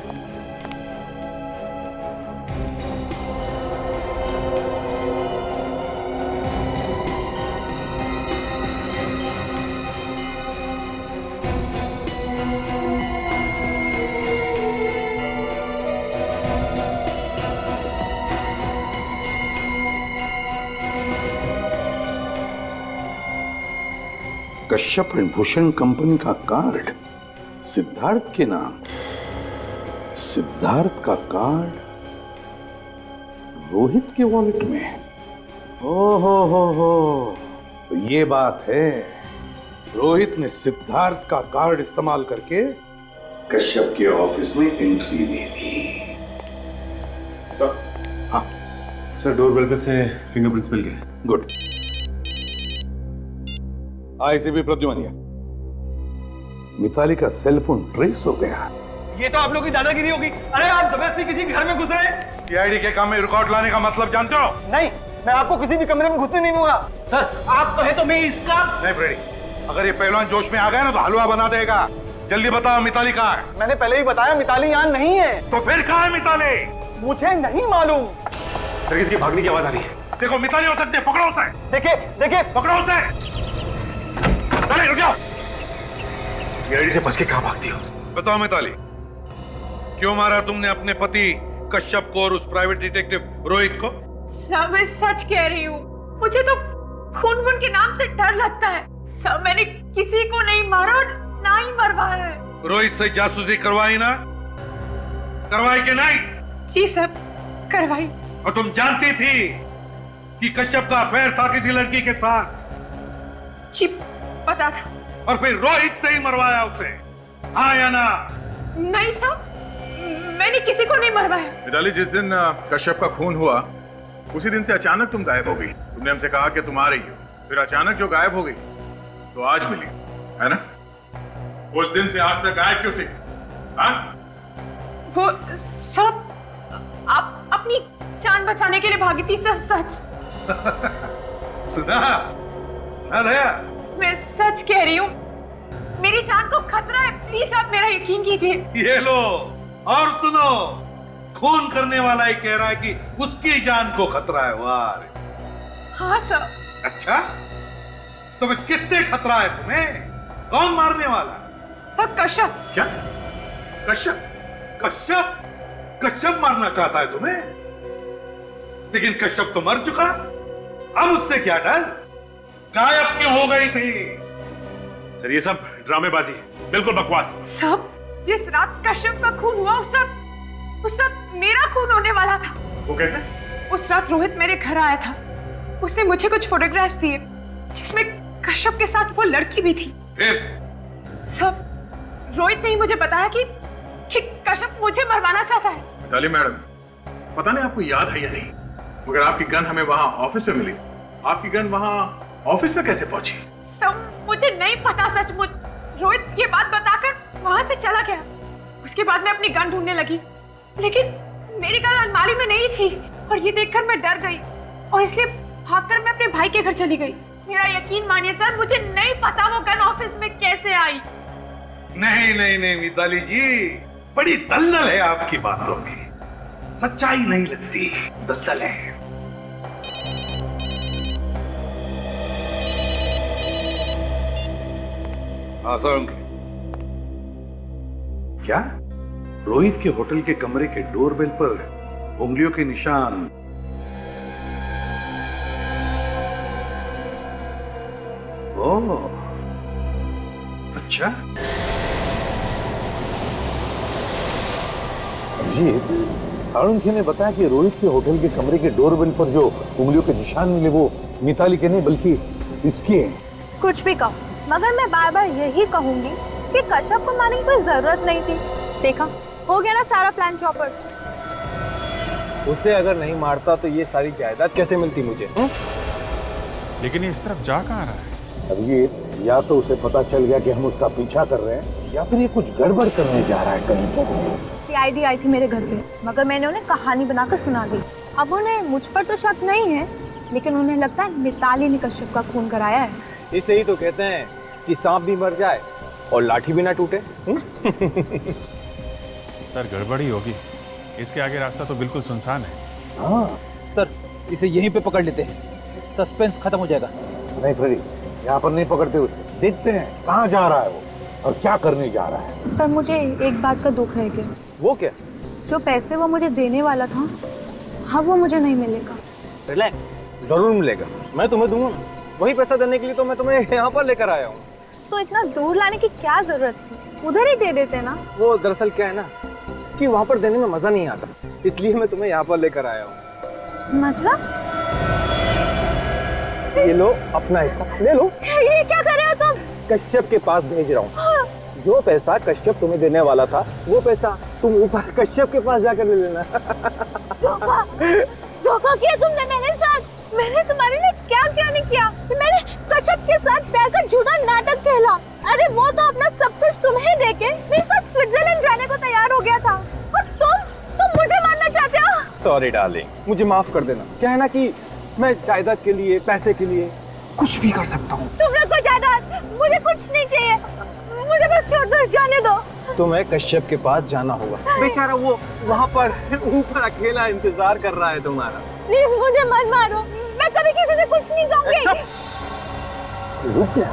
[SPEAKER 5] कश्यप एंड भूषण कंपनी का कार्ड सिद्धार्थ के नाम। सिद्धार्थ का कार्ड रोहित के वॉलेट में। हो तो ये बात है, रोहित ने सिद्धार्थ का कार्ड इस्तेमाल करके कश्यप के ऑफिस में एंट्री ले ली। सर? हाँ
[SPEAKER 4] सर, डोरबेल पे से फिंगरप्रिंट्स मिल गए।
[SPEAKER 5] गुड।
[SPEAKER 12] आईसीपी प्रद्युमनिया, मिताली का सेल फोन ट्रेस हो गया।
[SPEAKER 2] ये तो आप लोगों की दादागिरी होगी। अरे आप जबरदस्ती किसी के घर में घुस रहे हैं।
[SPEAKER 12] सीआईडी के काम में रिकॉर्ड लाने का मतलब जानते हो?
[SPEAKER 2] नहीं, मैं आपको किसी भी कमरे में घुसने नहीं दूंगा। सर आप कहे तो मैं इसका।
[SPEAKER 12] नहीं फ्रेडी, अगर ये पहलवान जोश में आ गया ना तो हलवा बना देगा। जल्दी बताओ मिताली कहाँ है?
[SPEAKER 2] मैंने पहले ही बताया मिताली यहाँ नहीं है।
[SPEAKER 12] तो फिर कहाँ है मिताली?
[SPEAKER 2] मुझे नहीं मालूम।
[SPEAKER 4] सर किसी की भागने की आवाज आ रही है।
[SPEAKER 12] देखो मिताली हो सकती है, पकड़ो उसे।
[SPEAKER 2] देखिए
[SPEAKER 12] पकड़ो उसे। चले रुक जाओ।
[SPEAKER 4] सीआईडी से बच के कहाँ भागती हो?
[SPEAKER 12] बताओ मिताली, क्यों मारा तुमने अपने पति कश्यप को और उस प्राइवेट डिटेक्टिव रोहित को?
[SPEAKER 1] सर मैं सच कह रही हूँ, मुझे तो खून वून के नाम से डर लगता है। सर मैंने किसी को नहीं मारा और ना ही मरवाया है।
[SPEAKER 12] रोहित से जासूसी करवाई ना? करवाई के नहीं?
[SPEAKER 1] जी सर, करवाई।
[SPEAKER 12] और तुम जानती थी कि कश्यप का अफेयर था किसी लड़की के साथ?
[SPEAKER 1] जी पता था।
[SPEAKER 12] और फिर रोहित से ही मरवाया उसे, हाँ या ना?
[SPEAKER 1] नहीं सर, मैंने किसी को नहीं मरवाया।
[SPEAKER 5] मिताली, जिस दिन कश्यप का खून हुआ उसी दिन से अचानक तुम गायब हो गई। तुमने हमसे कहा कि तुम आ रही हो, फिर अचानक जो गायब हो गई तो आज मिली, है ना? उस दिन से आज तक गायब क्यों थी? हाँ?
[SPEAKER 1] वो सब आप अपनी जान बचाने के लिए भागी थी सर। सच
[SPEAKER 12] सुना ना दया?
[SPEAKER 1] मैं सच कह रही हूँ, मेरी जान को खतरा है। प्लीज आप मेरा यकीन कीजिए।
[SPEAKER 12] ये लो और सुनो, खून करने वाला ही कह रहा है कि उसकी जान को खतरा है। वाह।
[SPEAKER 1] हाँ सर।
[SPEAKER 12] अच्छा, तो फिर किससे खतरा है तुम्हें? कौन मारने वाला?
[SPEAKER 1] सर कश्यप।
[SPEAKER 12] क्या? कश्यप? कश्यप? कश्यप मारना चाहता है तुम्हें? लेकिन कश्यप तो मर चुका, अब उससे क्या डर? गायब क्यों हो गई थी?
[SPEAKER 5] सर ये सब ड्रामेबाजी है, बिल्कुल बकवास।
[SPEAKER 1] सब जिस रात कश्यप का खून हुआ उस रात मेरा खून होने वाला था।
[SPEAKER 5] वो कैसे?
[SPEAKER 1] उस रात रोहित मेरे घर आया था। उसने मुझे कुछ फोटोग्राफ्स दिए जिसमें कश्यप के साथ वो लड़की भी थी। सब रोहित ने ही मुझे बताया कि कश्यप मुझे मरवाना चाहता है।
[SPEAKER 5] मिताली मैडम, पता नहीं आपको याद है या नहीं, मगर आपकी गन हमें वहां ऑफिस में मिली। आपकी गन वहां ऑफिस में कैसे पहुंची?
[SPEAKER 1] सब मुझे नहीं पता सचमुच। रोहित ये बात बताकर वहां से चला गया। उसके बाद मैं अपनी गन ढूंढने लगी, लेकिन मेरी गन अलमारी में नहीं थी और ये देखकर मैं डर गई और इसलिए भागकर मैं अपने भाई के घर चली गई। मेरा यकीन मानिए सर, मुझे नहीं पता वो गन ऑफिस में कैसे आई।
[SPEAKER 12] नहीं नहीं नहीं मिताली जी, बड़ी दलदल है आपकी बातों में, सच्चाई नहीं लगती, दलदल है। आसान क्या? रोहित के होटल के कमरे के डोरबेल पर उंगलियों के निशान। ओह, अच्छा।
[SPEAKER 14] अभिजीत, साळुंखे ने बताया कि रोहित के होटल के कमरे के डोरबेल पर जो उंगलियों के निशान मिले वो मिताली के नहीं बल्कि इसके हैं।
[SPEAKER 11] कुछ भी कहो, मगर मैं बार बार यही कहूंगी कि कश्यप को मारने की कोई जरूरत नहीं थी। देखा, हो गया ना सारा प्लान चौपट।
[SPEAKER 4] उसे अगर नहीं मारता तो ये सारी जायदाद कैसे मिलती मुझे?
[SPEAKER 5] लेकिन ये इस तरफ जा कहाँ रहा है?
[SPEAKER 14] अभिजीत, या तो उसे पता चल गया कि हम उसका पीछा कर रहे हैं या फिर ये कुछ गड़बड़ करने जा रहा है कहीं पर।
[SPEAKER 11] सीआईडी आई थी मेरे घर पे, मगर मैंने उन्हें कहानी बनाकर सुना दी। अब उन्हें मुझ पर तो शक नहीं है, लेकिन उन्हें लगता है मिताली ने कश्यप का खून कराया है।
[SPEAKER 4] इसे ही तो कहते हैं कि सांप भी मर जाए और लाठी भी ना टूटे।
[SPEAKER 5] सर गड़बड़ी होगी, इसके आगे रास्ता तो बिल्कुल सुनसान है।
[SPEAKER 8] हाँ सर, इसे यहीं पे पकड़ लेते हैं, सस्पेंस खत्म हो जाएगा।
[SPEAKER 14] नहीं फ्रेडी, यहाँ पर नहीं पकड़ते उसे, देखते हैं कहाँ जा रहा है वो और क्या करने जा रहा है।
[SPEAKER 11] पर मुझे एक बात का दुख है कि
[SPEAKER 4] वो क्या?
[SPEAKER 11] जो पैसे वो मुझे देने वाला था, हाँ वो मुझे नहीं मिलेगा।
[SPEAKER 4] रिलैक्स, जरूर मिलेगा, मैं तुम्हें दूंगा। वही पैसा देने के लिए तो मैं तुम्हें यहाँ पर लेकर आया हूँ।
[SPEAKER 11] तो इतना दूर लाने की क्या जरूरत थी, उधर ही दे देते ना।
[SPEAKER 4] वो दरअसल क्या है ना कि वहाँ पर देने में मजा नहीं आता, इसलिए मैं तुम्हें यहाँ पर लेकर आया हूँ।
[SPEAKER 11] मतलब?
[SPEAKER 4] ये लो अपना हिस्सा, ले लो।
[SPEAKER 11] ये क्या कर रहे हो तुम?
[SPEAKER 4] कश्यप के पास भेज रहा हूँ। जो पैसा कश्यप तुम्हें देने वाला था, वो पैसा तुम ऊपर कश्यप के पास जाकर ले लेना।
[SPEAKER 11] धोखा किया तुमने मेरे साथ। मैंने तुम्हारे लिए क्या क्या नहीं किया। मैंने कश्यप के साथ प्यार का झूठा नाटक खेला। अरे वो तो अपना सब कुछ तुम्हें देके मेरे साथ स्विट्जरलैंड जाने को तैयार हो गया था, और तुम मुझे मारना चाहते हो।
[SPEAKER 4] सॉरी डार्लिंग, मुझे माफ कर देना। क्या है ना कि मैं जायदाद के लिए, पैसे के लिए कुछ भी कर सकता हूँ।
[SPEAKER 11] तुम लोग को जायदाद, मुझे कुछ नहीं चाहिए, मुझे बस छोड़ दो, जाने दो।
[SPEAKER 4] तुम्हें कश्यप के पास जाना होगा। बेचारा वो वहाँ पर ऊपर अकेला इंतजार कर रहा है तुम्हारा।
[SPEAKER 11] प्लीज मुझे मत मारो, मैं कभी किसी से कुछ नहीं कहूँगी।
[SPEAKER 14] रुक जा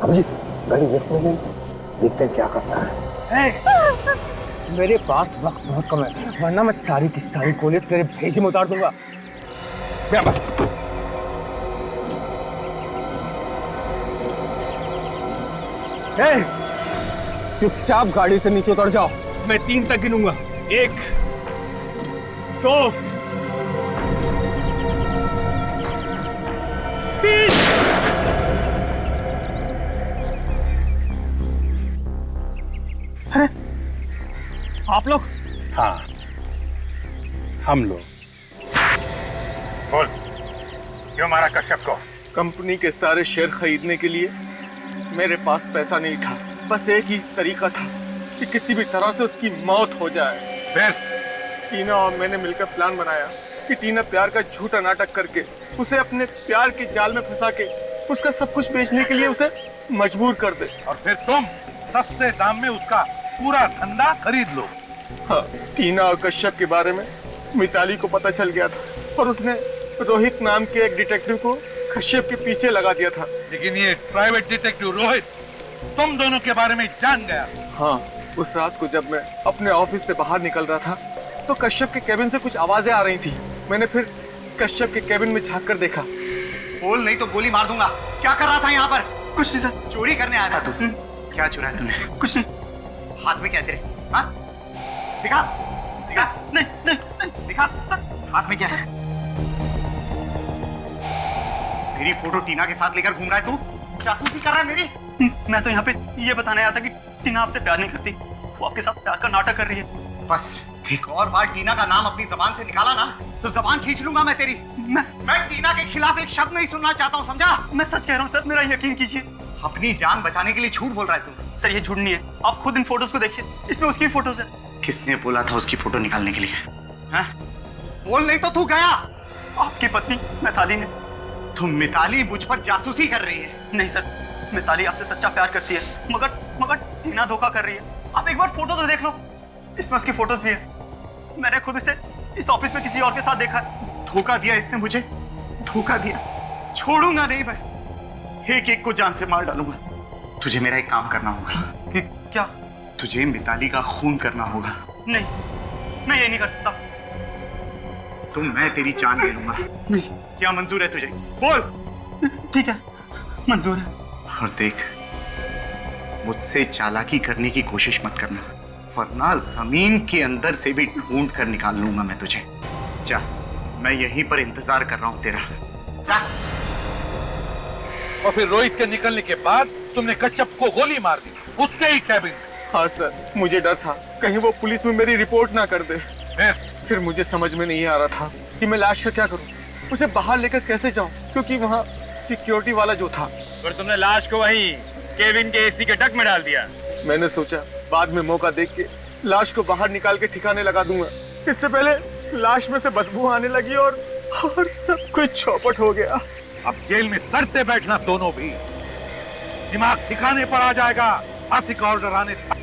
[SPEAKER 14] अभिजीत, गाड़ी लिफ्ट में गई, देखते हैं क्या करता है।
[SPEAKER 4] मेरे पास वक्त बहुत कम है, वरना मैं सारी की सारी गोली तेरे भेजे में उतार दूंगा। चुपचाप गाड़ी से नीचे उतर जाओ, मैं 3 तक गिनूंगा। 1 2 3। अरे आप लोग?
[SPEAKER 12] हाँ, हम लोग। बोल, क्यों मारा कश्यप को?
[SPEAKER 4] कंपनी के सारे शेयर खरीदने के लिए मेरे पास पैसा नहीं था। बस एक ही तरीका था कि किसी भी तरह से उसकी मौत हो जाए।
[SPEAKER 12] फिर
[SPEAKER 4] टीना और मैंने मिलकर प्लान बनाया कि टीना प्यार का झूठा नाटक करके उसे अपने प्यार के जाल में फंसा के उसका सब कुछ बेचने के लिए उसे मजबूर कर दे।
[SPEAKER 12] और फिर तुम सस्ते दाम में उसका पूरा धंधा खरीद लो।
[SPEAKER 4] हाँ, टीना और कश्यप के बारे में मिताली को पता चल गया था और उसने रोहित नाम के एक डिटेक्टिव को कश्यप के पीछे लगा दिया था।
[SPEAKER 12] लेकिन ये प्राइवेट डिटेक्टिव रोहित तुम दोनों के बारे में जान गया।
[SPEAKER 4] हाँ, उस रात को जब मैं अपने ऑफिस से बाहर निकल रहा था तो कश्यप के केबिन से कुछ आवाजें आ रही थी। मैंने फिर कश्यप के केबिन में झांक कर देखा।
[SPEAKER 2] बोल नहीं तो गोली मार दूंगा। क्या कर रहा था यहाँ पर? कुछ नहीं सर। चोरी करने आया था तू? क्या चुराया तूने? कुछ नहीं। हाथ में क्या तेरे? हाँ? दिखा, दिखा। नहीं, नहीं, नहीं, दिखा सर। हाथ में क्या है? मेरी फोटो टीना के साथ लेकर घूम रहा है तू? जासूसी कर रहा है मेरी?
[SPEAKER 15] मैं तो यहाँ पे ये बताने आया था कि टीना आपसे प्यार नहीं करती, वो आपके साथ प्यार का नाटक कर रही है।
[SPEAKER 2] बस एक और बार टीना का नाम अपनी जबान से निकाला ना तो जबान खींच लूंगा मैं तेरी। मैं टीना के खिलाफ एक शब्द नहीं सुनना चाहता हूँ, समझा?
[SPEAKER 3] मैं सच कह रहा हूँ सर, मेरा यकीन कीजिए।
[SPEAKER 2] अपनी जान बचाने के लिए झूठ बोल रहा है तू।
[SPEAKER 3] सर ये झूठ नहीं है, आप खुद इन फोटोज को देखिए, इसमें उसकी फोटोज है।
[SPEAKER 2] किसने बोला था उसकी फोटो निकालने के लिए? हैं? बोल, नहीं तो तू गया।
[SPEAKER 3] आपकी पत्नी मिताली ने।
[SPEAKER 2] तुम मिताली मुझ पर जासूसी कर रही है?
[SPEAKER 3] नहीं सर, मिताली आपसे सच्चा प्यार करती है, मगर टीना धोखा कर रही है। आप एक बार फोटो तो देख लो, इसमें उसकी फोटोज भी है। मैंने खुद इसे इस ऑफिस में किसी और के साथ देखा है।
[SPEAKER 2] धोखा दिया इसने मुझे, धोखा दिया। छोड़ूंगा नहीं मैं, एक एक को जान से मार डालूंगा। तुझे मेरा एक काम करना होगा।
[SPEAKER 3] क्या?
[SPEAKER 2] तुझे मिताली का खून करना होगा।
[SPEAKER 3] नहीं, मैं ये नहीं कर सकता।
[SPEAKER 2] तो मैं तेरी जान ले लूंगा।
[SPEAKER 3] नहीं।
[SPEAKER 2] क्या मंजूर है तुझे? बोल।
[SPEAKER 3] ठीक है, मंजूर है।
[SPEAKER 2] और देख, मुझसे चालाकी करने की कोशिश मत करना, वरना जमीन के अंदर से भी ढूंढ कर निकाल लूंगा मैं तुझे। जा, मैं यहीं पर इंतजार कर रहा हूं तेरा। जा।
[SPEAKER 12] और फिर रोहित के निकलने के बाद तुमने कच्छप को गोली मार दी उसके ही कैबिन।
[SPEAKER 4] हाँ सर, मुझे डर था कहीं वो पुलिस में मेरी रिपोर्ट ना कर दे। फिर मुझे समझ में नहीं आ रहा था कि मैं लाश का क्या करूं, उसे बाहर लेकर कैसे जाऊं, क्योंकि वहाँ सिक्योरिटी वाला जो था।
[SPEAKER 3] पर तुमने लाश को वहीं केबिन के एसी के डक में डाल दिया।
[SPEAKER 4] मैंने सोचा बाद में मौका देख के लाश को बाहर निकाल के ठिकाने लगा दूंगा। इससे पहले लाश में से बदबू आने लगी और सब कुछ चौपट हो गया।
[SPEAKER 12] अब जेल में सड़ते बैठना दोनों भी, दिमाग ठिकाने पर आ जाएगा आर्थिक ऑर्डर आने तक।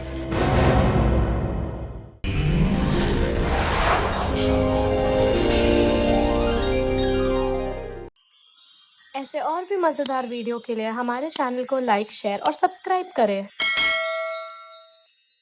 [SPEAKER 11] ऐसे और भी मज़ेदार वीडियो के लिए हमारे चैनल को लाइक, शेयर और सब्सक्राइब करें।